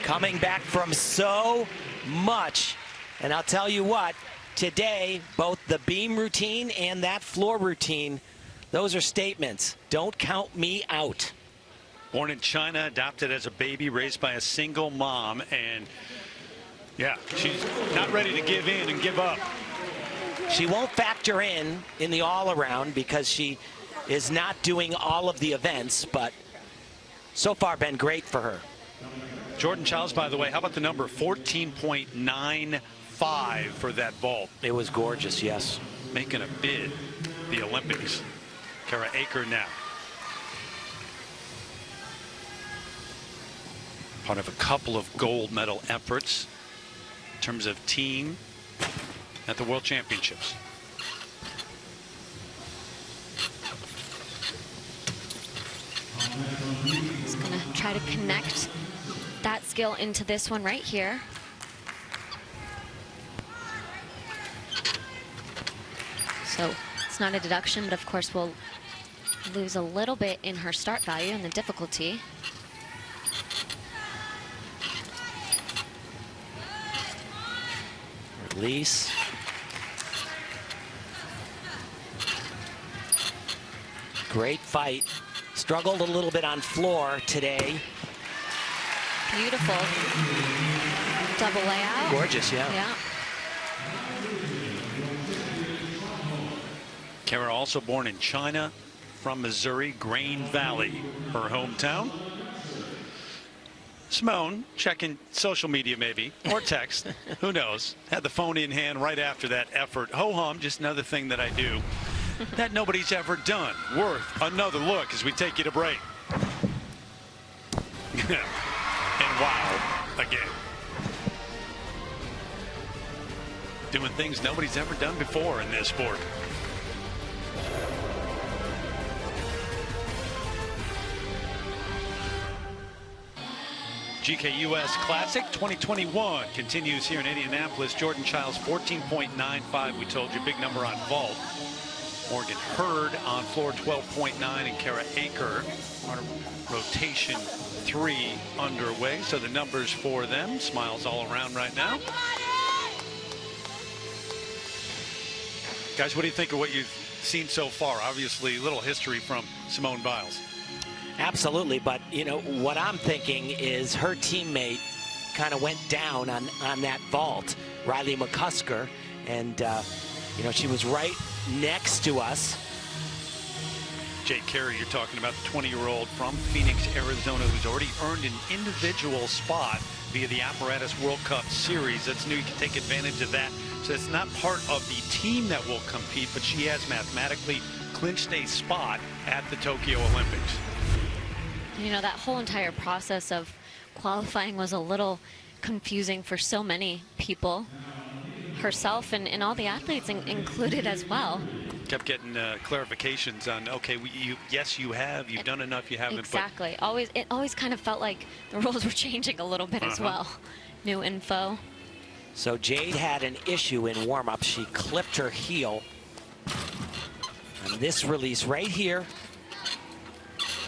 Coming back from so much. And I'll tell you what, today, both the beam routine and that floor routine, those are statements. Don't count me out. Born in China, adopted as a baby, raised by a single mom, and yeah, she's not ready to give in and give up. She won't factor in the all-around because she is not doing all of the events, but so far been great for her. Jordan Childs, by the way, how about the number 14.95 for that vault? It was gorgeous, yes. Making a bid, the Olympics. Kara Aker now. Part of a couple of gold medal efforts in terms of team at the World Championships. He's going to try try to connect that skill into this one right here. So it's not a deduction, but of course we'll lose a little bit in her start value and the difficulty. Release. Great fight. Struggled a little bit on floor today. Beautiful. Double layout. Gorgeous, yeah. Yeah. Kara also born in China, from Missouri, Grain Valley, her hometown. Simone, checking social media maybe, or text, who knows, had the phone in hand right after that effort. Ho-hum, just another thing that I do that nobody's ever done. Worth another look as we take you to break. And wow, again. Doing things nobody's ever done before in this sport. GKUS Classic 2021 continues here in Indianapolis. Jordan Childs 14.95. We told you, big number on vault. Morgan Hurd on floor 12.9, and Kara Aker on rotation 3 underway. So the numbers for them, smiles all around right now. Guys, what do you think of what you've seen so far? Obviously, a little history from Simone Biles. Absolutely, but you know what I'm thinking is her teammate kind of went down on that vault, Riley McCusker, and you know, she was right next to us. Jake Carey, you're talking about the 20-year-old from Phoenix, Arizona, who's already earned an individual spot via the Apparatus World Cup Series. That's new. You can take advantage of that. So it's not part of the team that will compete, but she has mathematically clinched a spot at the Tokyo Olympics. You know, that whole entire process of qualifying was a little confusing for so many people, herself and all the athletes included as well. Kept getting clarifications on, okay, yes, you have, you've done enough, you haven't. Exactly. It always kind of felt like the rules were changing a little bit as well. New info. So Jade had an issue in warm-up. She clipped her heel. And this release right here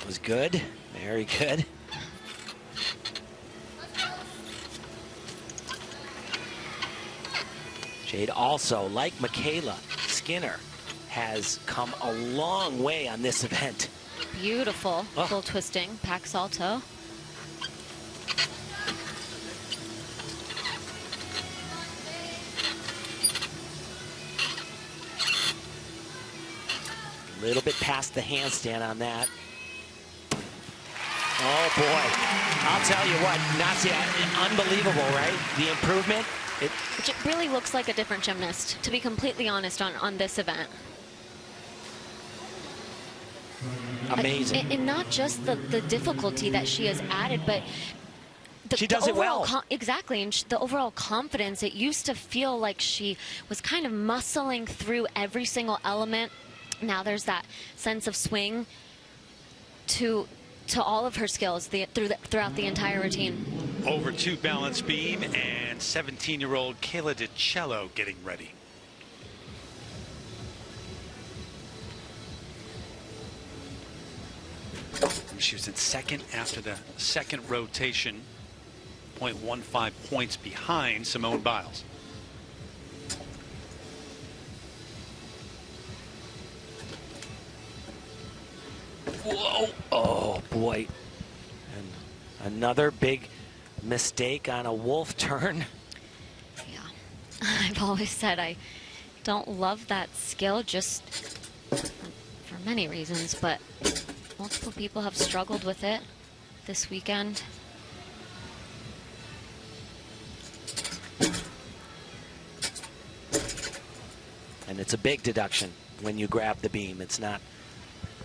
was good. Very good. Jade also, like Michaela Skinner, has come a long way on this event. Beautiful full twisting, pack salto. A little bit past the handstand on that. Oh boy, I'll tell you what, Nasia, unbelievable, right? The improvement. It really looks like a different gymnast, to be completely honest, on this event. Amazing. And not just the difficulty that she has added, but she does it well. Exactly, and the overall confidence. It used to feel like she was kind of muscling through every single element. Now there's that sense of swing to all of her skills throughout the entire routine. Over to balance beam, and 17-year-old Kayla DiCello getting ready. She was in second after the second rotation, 0.15 points behind Simone Biles. Whoa! Oh boy! And another big mistake on a wolf turn. Yeah, I've always said I don't love that skill, just for many reasons, but multiple people have struggled with it this weekend. And it's a big deduction when you grab the beam. It's not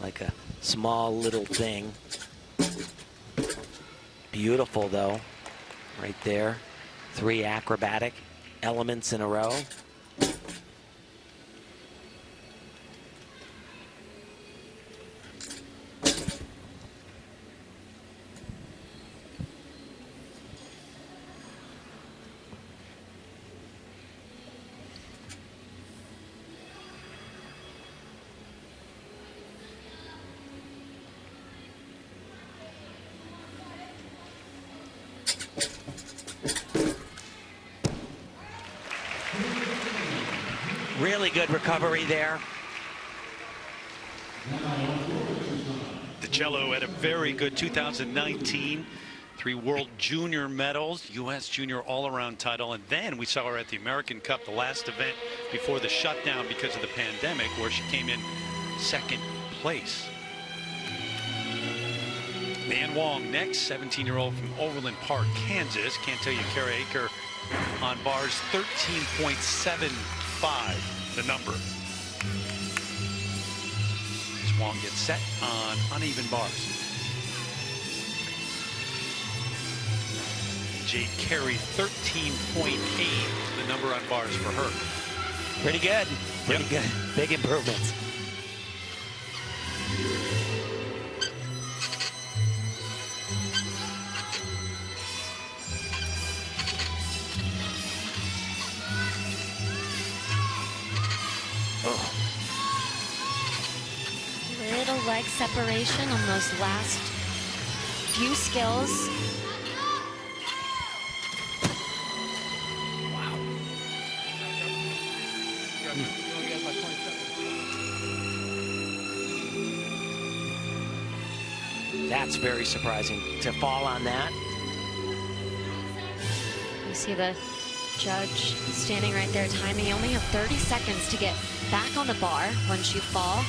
like a small little thing. Beautiful though, right there. 3 acrobatic elements in a row. Really good recovery there. DiCello had a very good 2019. 3 World Junior medals, U.S. Junior all-around title, and then we saw her at the American Cup, the last event before the shutdown because of the pandemic, where she came in 2nd place. Nan Wong next, 17-year-old from Overland Park, Kansas. Can't tell you, Kara Aker on bars 13.75, the number. As Wong gets set on uneven bars. Jade Carey 13.8, the number on bars for her. Pretty good. Pretty good. Big improvements. Oh. Little leg separation on those last few skills. That's very surprising to fall on that. You see the judge standing right there timing. You only have 30 seconds to get back on the bar once you fall.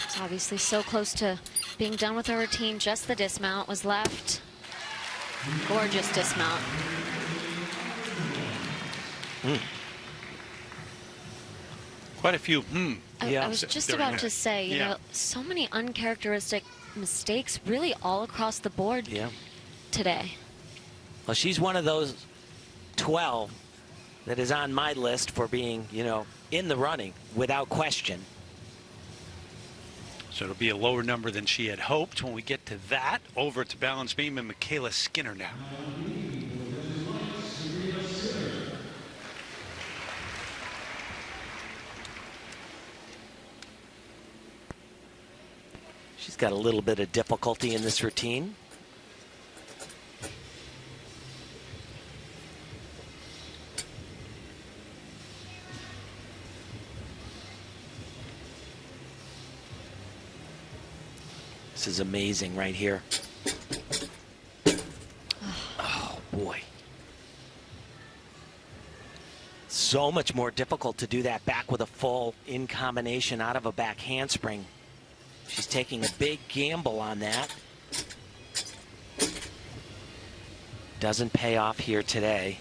It's obviously so close to being done with her routine. Just the dismount was left. Gorgeous dismount. Quite a few. I was just about to say, you know, so many uncharacteristic mistakes really all across the board today. Well, she's one of those 12 that is on my list for being, you know, in the running without question. So it'll be a lower number than she had hoped. When we get to that, over to balance beam and Michaela Skinner now. She's got a little bit of difficulty in this routine. This is amazing right here. Oh, boy. So much more difficult to do that back with a full in combination out of a back handspring. She's taking a big gamble on that. Doesn't pay off here today.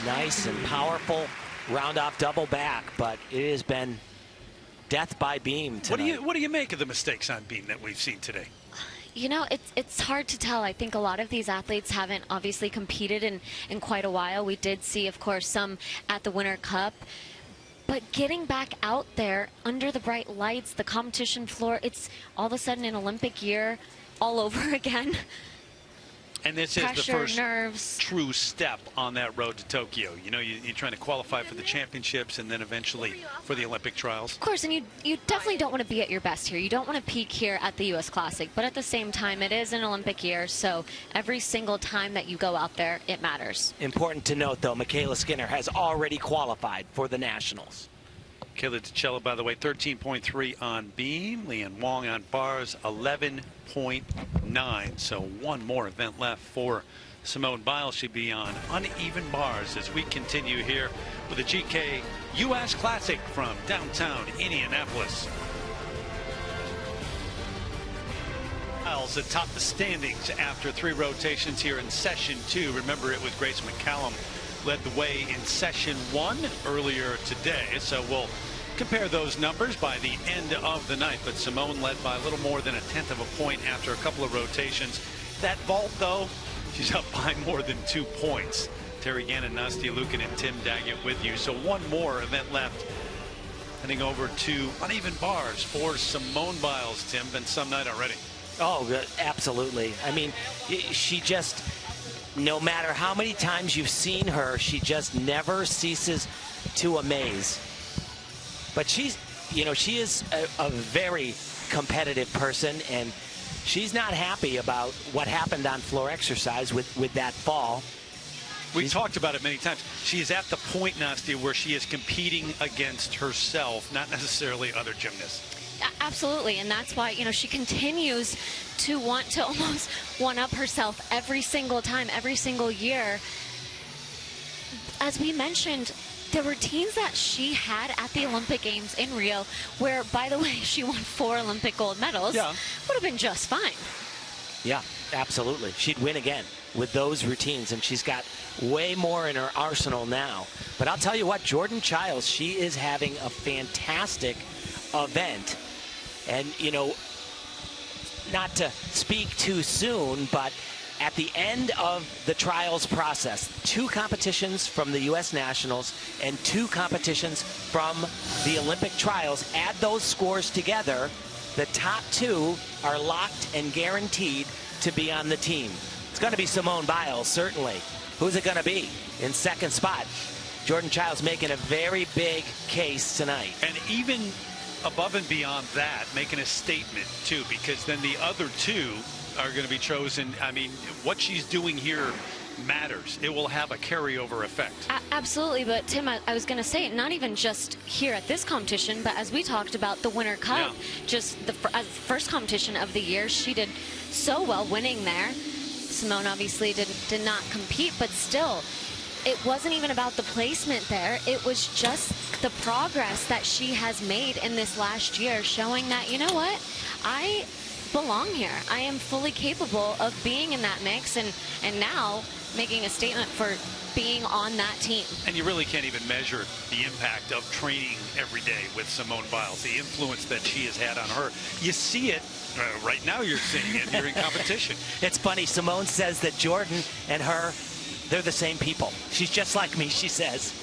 Nice and powerful round off double back, but it has been death by beam tonight. What do you make of the mistakes on beam that we've seen today? You know, it's hard to tell. I think a lot of these athletes haven't obviously competed in quite a while. We did see, of course, some at the Winter Cup. But getting back out there under the bright lights, the competition floor, it's all of a sudden an Olympic year all over again. And this is the Pressure, first nerves. true step on that road to Tokyo. You know, you're trying to qualify for the championships and then eventually for the Olympic trials. Of course, and you definitely don't want to be at your best here. You don't want to peak here at the U.S. Classic, but at the same time, it is an Olympic year, so every single time that you go out there, it matters. Important to note, though, Michaela Skinner has already qualified for the Nationals. Kayla DiCello, by the way, 13.3 on beam. Leanne Wong on bars, 11.9. So one more event left for Simone Biles. She'll be on uneven bars as we continue here with the GK U.S. Classic from downtown Indianapolis. Biles atop the standings after 3 rotations here in session 2. Remember, it was Grace McCallum led the way in session 1 earlier today, so we'll compare those numbers by the end of the night. But Simone led by a little more than 1/10 of a point after a couple of rotations. That vault, though, she's up by more than 2 points. Terry Gannon, Nastia Lukin, and Tim Daggett with you. So one more event left. Heading over to uneven bars for Simone Biles. Tim, been some night already. Oh, absolutely. I mean, she just, no matter how many times you've seen her, she just never ceases to amaze. But she's, you know, she is a very competitive person, and she's not happy about what happened on floor exercise with that fall. We've talked about it many times. She is at the point, Nastia, where she is competing against herself, not necessarily other gymnasts. Absolutely, and that's why, you know, she continues to want to almost one-up herself every single time, every single year. As we mentioned, the routines that she had at the Olympic Games in Rio, where, by the way, she won 4 Olympic gold medals, would have been just fine. Yeah, absolutely. She'd win again with those routines, and she's got way more in her arsenal now. But I'll tell you what, Jordan Chiles, she is having a fantastic event. And, you know, not to speak too soon, but at the end of the trials process, 2 competitions from the U.S. Nationals and 2 competitions from the Olympic trials, add those scores together, the top 2 are locked and guaranteed to be on the team. It's going to be Simone Biles, certainly. Who's it going to be in second spot? Jordan Chiles making a very big case tonight. And even above and beyond that, making a statement, too, because then the other 2 are going to be chosen. I mean, what she's doing here matters. It will have a carryover effect. Absolutely, but Tim, I was going to say, not even just here at this competition, but as we talked about the Winter Cup, just the first competition of the year, she did so well winning there. Simone obviously did not compete, but still, it wasn't even about the placement there. It was just the progress that she has made in this last year, showing that, you know what, I belong here. I am fully capable of being in that mix, and now making a statement for being on that team. And you really can't even measure the impact of training every day with Simone Biles, the influence that she has had on her. You see it right now. You're seeing it here in competition. It's funny. Simone says that Jordan and her, they're the same people. She's just like me, she says.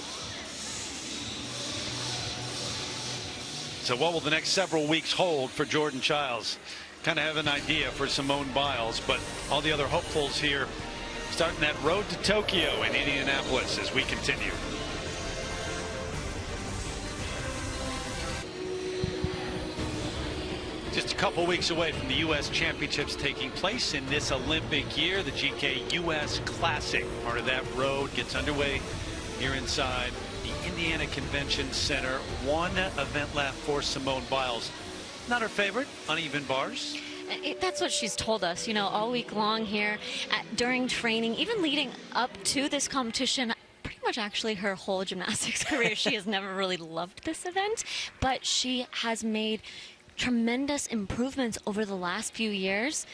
So what will the next several weeks hold for Jordan Chiles? Kind of have an idea for Simone Biles, but all the other hopefuls here starting that road to Tokyo in Indianapolis as we continue. Just a couple weeks away from the U.S. Championships taking place in this Olympic year. The GK U.S. Classic, part of that road, gets underway here inside the Indiana Convention Center. One event left for Simone Biles. Not her favorite, uneven bars. That's what she's told us, you know, all week long here during training, even leading up to this competition. Pretty much actually her whole gymnastics career, she has never really loved this event, but she has made tremendous improvements over the last few years.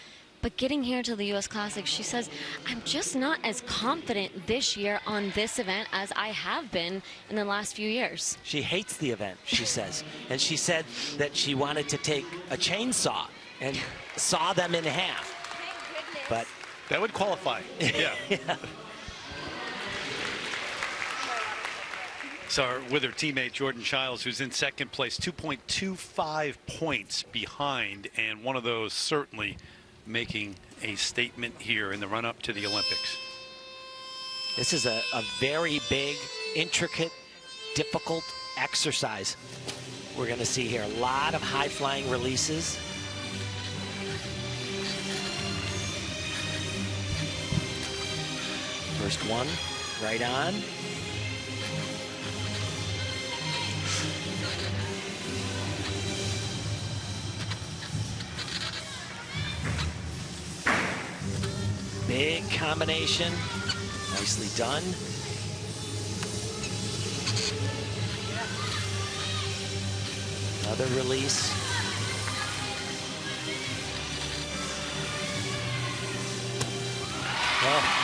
But getting here to the U.S. Classic, she says, I'm just not as confident this year on this event as I have been in the last few years. She hates the event, she says. And she said that she wanted to take a chainsaw and saw them in half. But that would qualify. Yeah. Yeah. So with her teammate Jordan Chiles, who's in second place, 2.25 points behind, and one of those certainly making a statement here in the run-up to the Olympics. This is a very big, intricate, difficult exercise we're going to see here. A lot of high-flying releases. First one, right on. Big combination. Nicely done. Another release. Oh.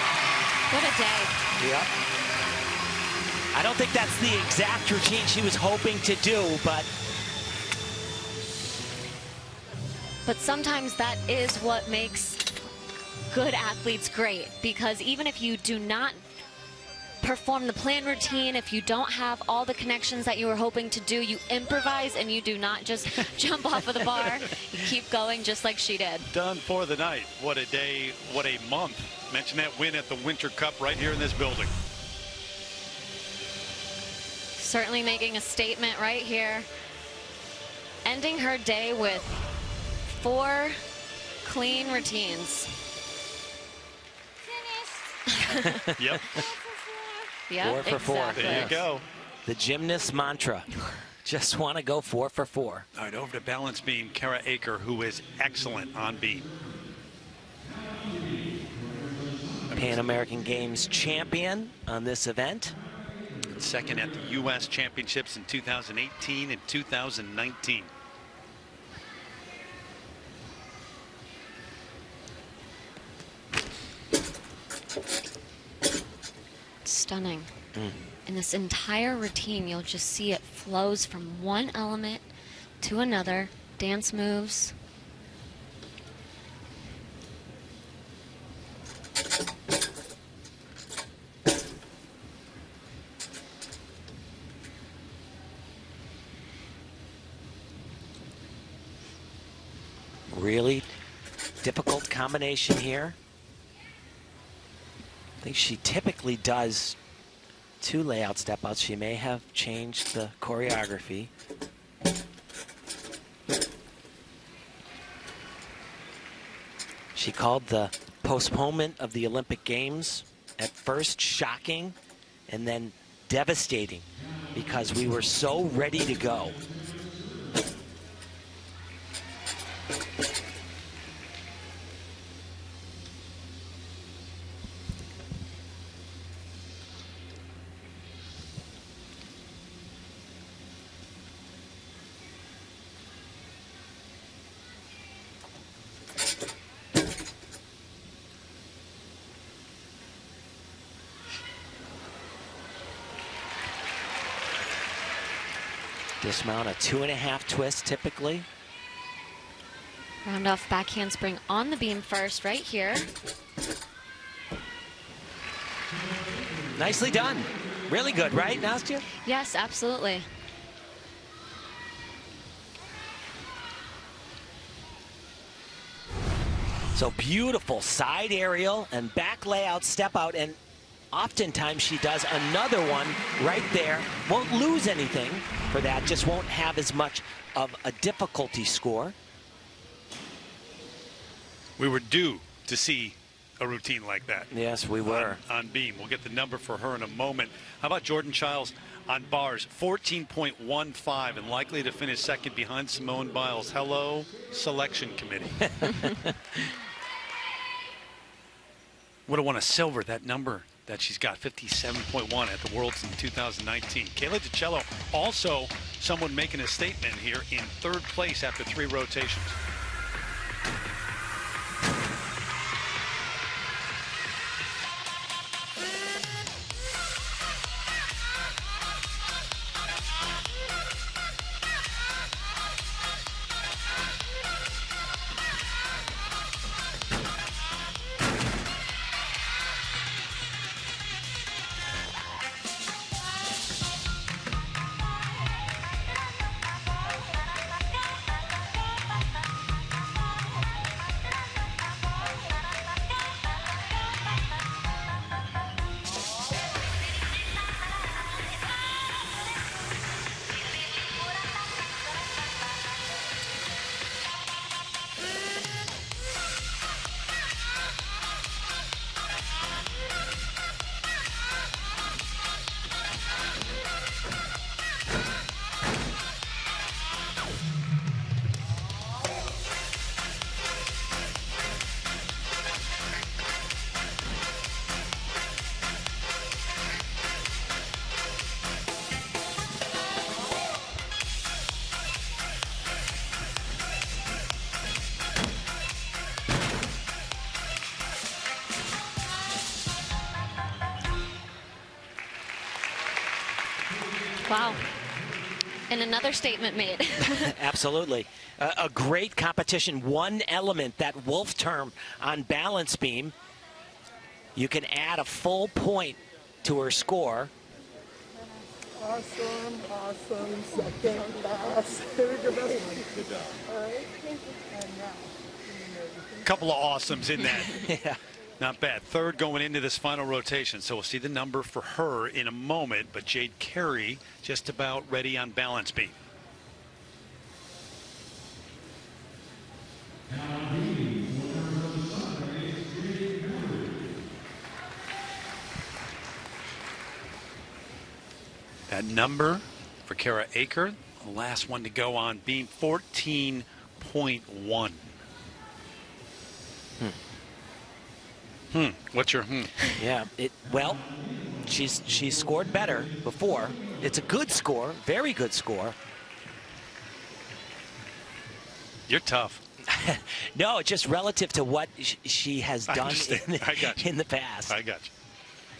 What a day. Yep. I don't think that's the exact routine she was hoping to do, but sometimes that is what makes good athletes great, because even if you do not perform the planned routine, if you don't have all the connections that you were hoping to do, you improvise and you do not just jump off of the bar. You keep going just like she did. Done for the night. What a day, what a month. Mention that win at the Winter Cup right here in this building. Certainly making a statement right here. Ending her day with 4 clean routines. Yep. Yep, 4 for 4. exactly. There you go. The gymnast mantra. Just want to go 4 for 4. All right, over to balance beam, Kara Aker, who is excellent on beam. Pan American Games champion on this event. Second at the U.S. Championships in 2018 and 2019. Stunning. In this entire routine, you'll just see it flows from one element to another. Dance moves. Really difficult combination here. I think she typically does 2 layout step outs. She may have changed the choreography. She called the postponement of the Olympic Games at first shocking and then devastating because we were so ready to go. Dismount a 2.5 twist typically. Round off back handspring on the beam first, right here. Nicely done. Really good, right, Nastya? Yes, absolutely. So beautiful side aerial and back layout step out, and oftentimes she does another one right there. Won't lose anything for that, just won't have as much of a difficulty score. We were due to see a routine like that. Yes, we were. On beam. We'll get the number for her in a moment. How about Jordan Childs on bars? 14.15 and likely to finish second behind Simone Biles. Hello, selection committee. Would have won a silver, that number that she's got, 57.1 at the Worlds in 2019. Kayla DiCello, also someone making a statement here in 3rd place after 3 rotations. Wow. And another statement made. Absolutely. A great competition. One element, that wolf term on balance beam, you can add a full point to her score. Awesome, awesome, second class. Good job. All right, thank you. And now, Couple of awesomes in that. Yeah. Not bad. Third going into this final rotation. So we'll see the number for her in a moment. But Jade Carey just about ready on balance beam. That number for Kara Aker, the last one to go on beam, 14.1. What's your Yeah. Well, she's scored better before. It's a good score, very good score. You're tough. No, just relative to what she has I done understand. I got you. in the past. I got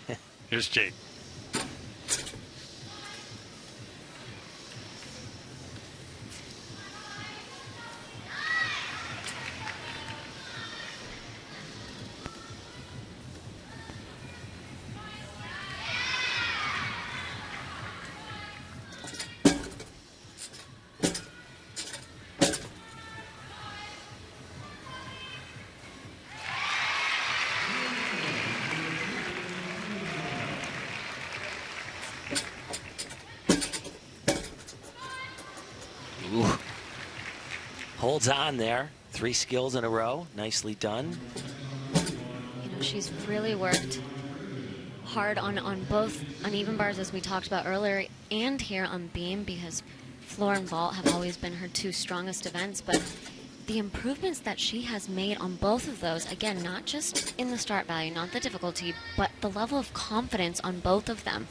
you. Here's Jade. Ooh. Holds on there. 3 skills in a row. Nicely done. You know, she's really worked hard on both uneven bars, as we talked about earlier, and here on beam, because floor and vault have always been her 2 strongest events. But the improvements that she has made on both of those, again, not just in the start value, not the difficulty, but the level of confidence on both of them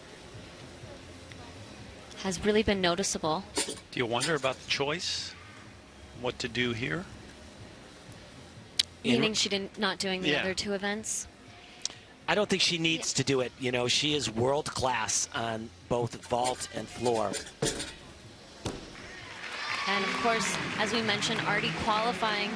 has really been noticeable. Do you wonder about the choice? What to do here? Meaning she not doing the Yeah. other 2 events? I don't think she needs to do it. You know, she is world class on both vault and floor. And of course, as we mentioned, already qualifying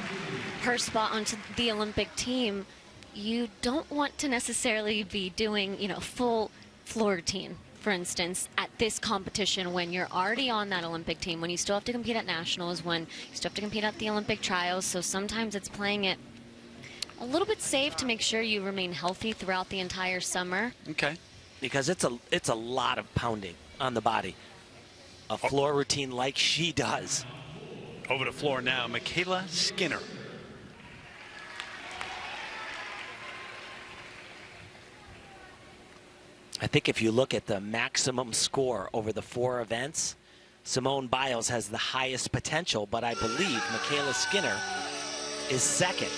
her spot onto the Olympic team, you don't want to necessarily be doing, you know, full floor routine, for instance, at this competition when you're already on that Olympic team, when you still have to compete at nationals, when you still have to compete at the Olympic trials. So sometimes it's playing it a little bit safe to make sure you remain healthy throughout the entire summer. Okay. Because it's a lot of pounding on the body. A floor routine like she does. Over the floor now, Michaela Skinner. I think if you look at the maximum score over the 4 events, Simone Biles has the highest potential, but I believe Michaela Skinner is second.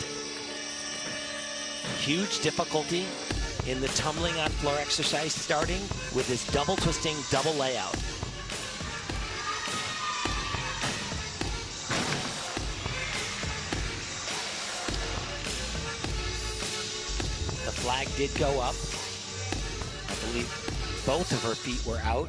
Huge difficulty in the tumbling on floor exercise, starting with this double twisting, double layout. The flag did go up. I believe both of her feet were out.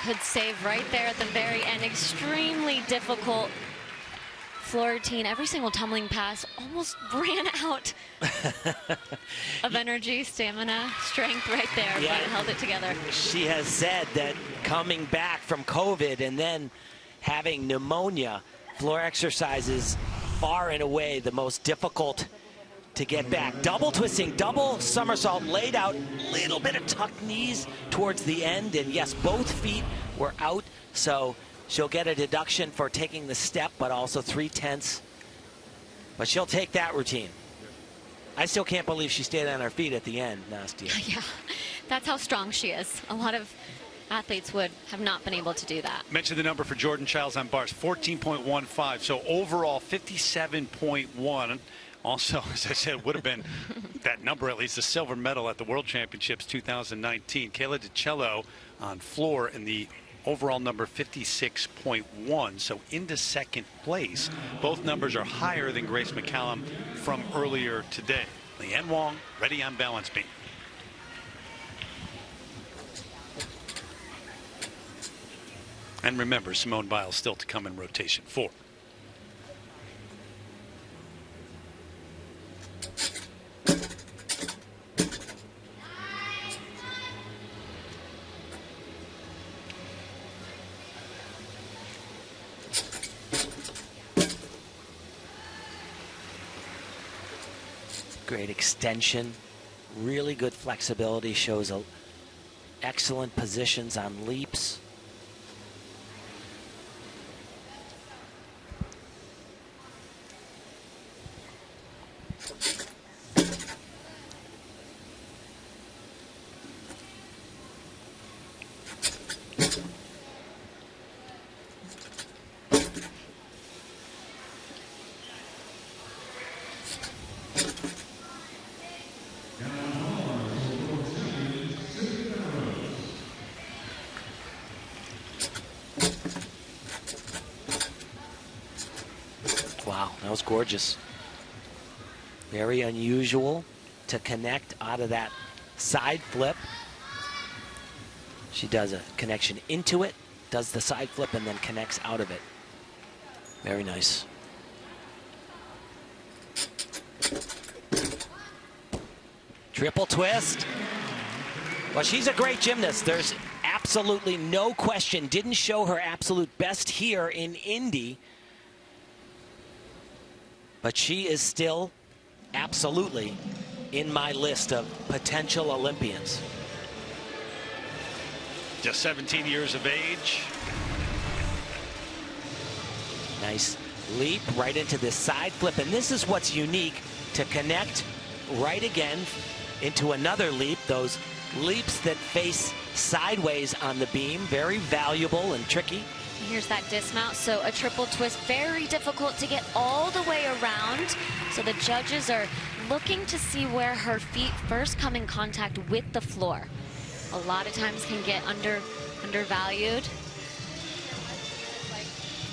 Good save right there at the very end. Extremely difficult floor routine, every single tumbling pass almost ran out of energy, stamina, strength right there, but held it together. She has said that coming back from COVID and then having pneumonia, floor exercises far and away the most difficult to get back. Double twisting, double somersault, laid out, little bit of tucked knees towards the end, and yes, both feet were out, so she'll get a deduction for taking the step, but also 3/10. But she'll take that routine. I still can't believe she stayed on her feet at the end, Nastia. Yeah, that's how strong she is. A lot of athletes would have not been able to do that. Mention the number for Jordan Childs on bars, 14.15. So overall, 57.1. Also, as I said, would have been that number, at least a silver medal at the World Championships 2019. Kayla DiCello on floor in the overall number 56.1, so into second place. Both numbers are higher than Grace McCallum from earlier today. Leanne Wong ready on balance beam. And remember, Simone Biles still to come in rotation 4. Great extension, really good flexibility, shows excellent positions on leaps. Wow, that was gorgeous. Very unusual to connect out of that side flip. She does a connection into it, does the side flip, and then connects out of it. Very nice. Triple twist. Well, she's a great gymnast. There's absolutely no question. Didn't show her absolute best here in Indy. But she is still absolutely in my list of potential Olympians. Just 17 years of age. Nice leap right into this side flip. And this is what's unique, to connect right again into another leap. Those leaps that face sideways on the beam, very valuable and tricky. Here's that dismount, so a triple twist, very difficult to get all the way around. So the judges are looking to see where her feet first come in contact with the floor. A lot of times can get undervalued.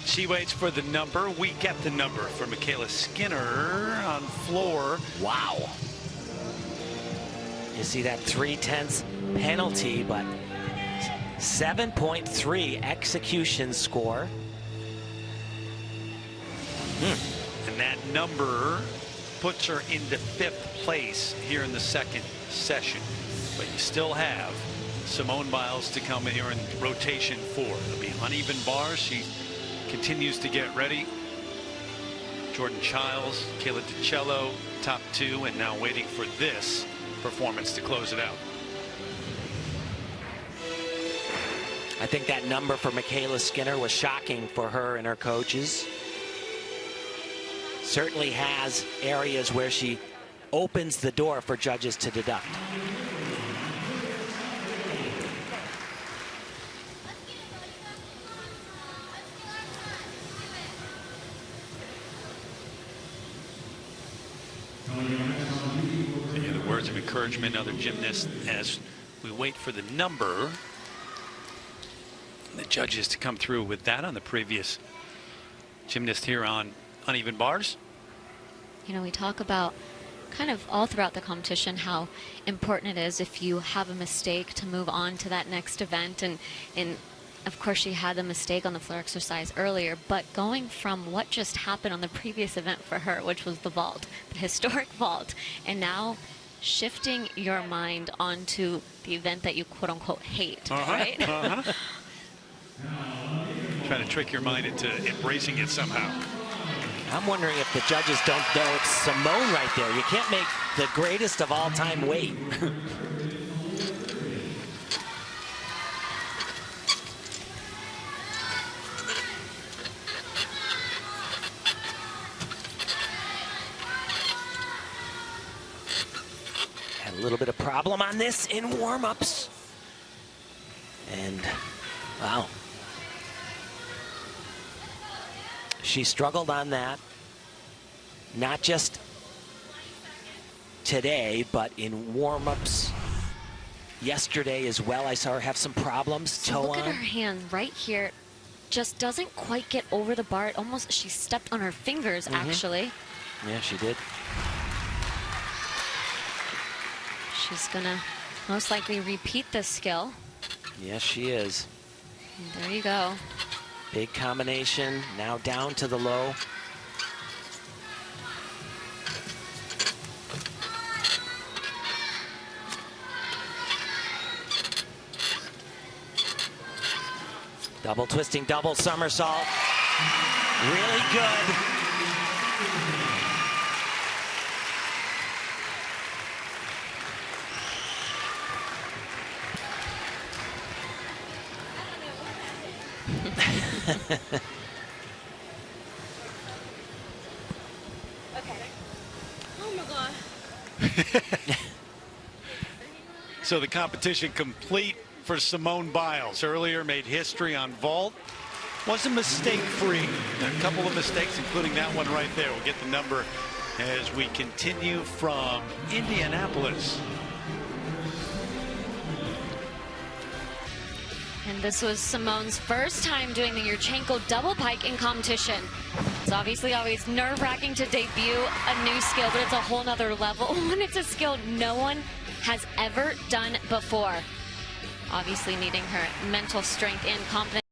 She waits for the number. We get the number for Michaela Skinner on floor. Wow. You see that 3/10 penalty, but 7.3 execution score. And that number puts her into 5th place here in the second session. But you still have Simone Biles to come here in rotation 4. It'll be uneven bars. She continues to get ready. Jordan Childs, Kayla DiCello, top 2, and now waiting for this performance to close it out. I think that number for Michaela Skinner was shocking for her and her coaches. Certainly has areas where she opens the door for judges to deduct. Yeah, the words of encouragement, other gymnasts, as we wait for the number. The judges to come through with that on the previous gymnast here on uneven bars. You know, we talk about kind of all throughout the competition how important it is if you have a mistake to move on to that next event. And in of course, she had the mistake on the floor exercise earlier, but going from what just happened on the previous event for her, which was the vault, the historic vault, and now shifting your mind onto the event that you quote unquote hate, right? Trying to trick your mind into embracing it somehow. I'm wondering if the judges don't know it's Simone right there. You can't make the greatest of all time wait. Had a little bit of problem on this in warm-ups. And, wow. She struggled on that, not just today, but in warm-ups yesterday as well. I saw her have some problems. So look at her hand right here. Just doesn't quite get over the bar. It almost, she stepped on her fingers, actually. Yeah, she did. She's gonna most likely repeat this skill. Yes, she is. And there you go. Big combination, now down to the low. Double twisting, double somersault. Really good. Oh my God. So the competition complete for Simone Biles. Earlier made history on vault. Wasn't mistake-free. A couple of mistakes, including that one right there. We'll get the number as we continue from Indianapolis. And this was Simone's first time doing the Yurchenko double pike in competition. It's obviously always nerve-wracking to debut a new skill, but it's a whole nother level when it's a skill no one has ever done before. Obviously needing her mental strength and confidence.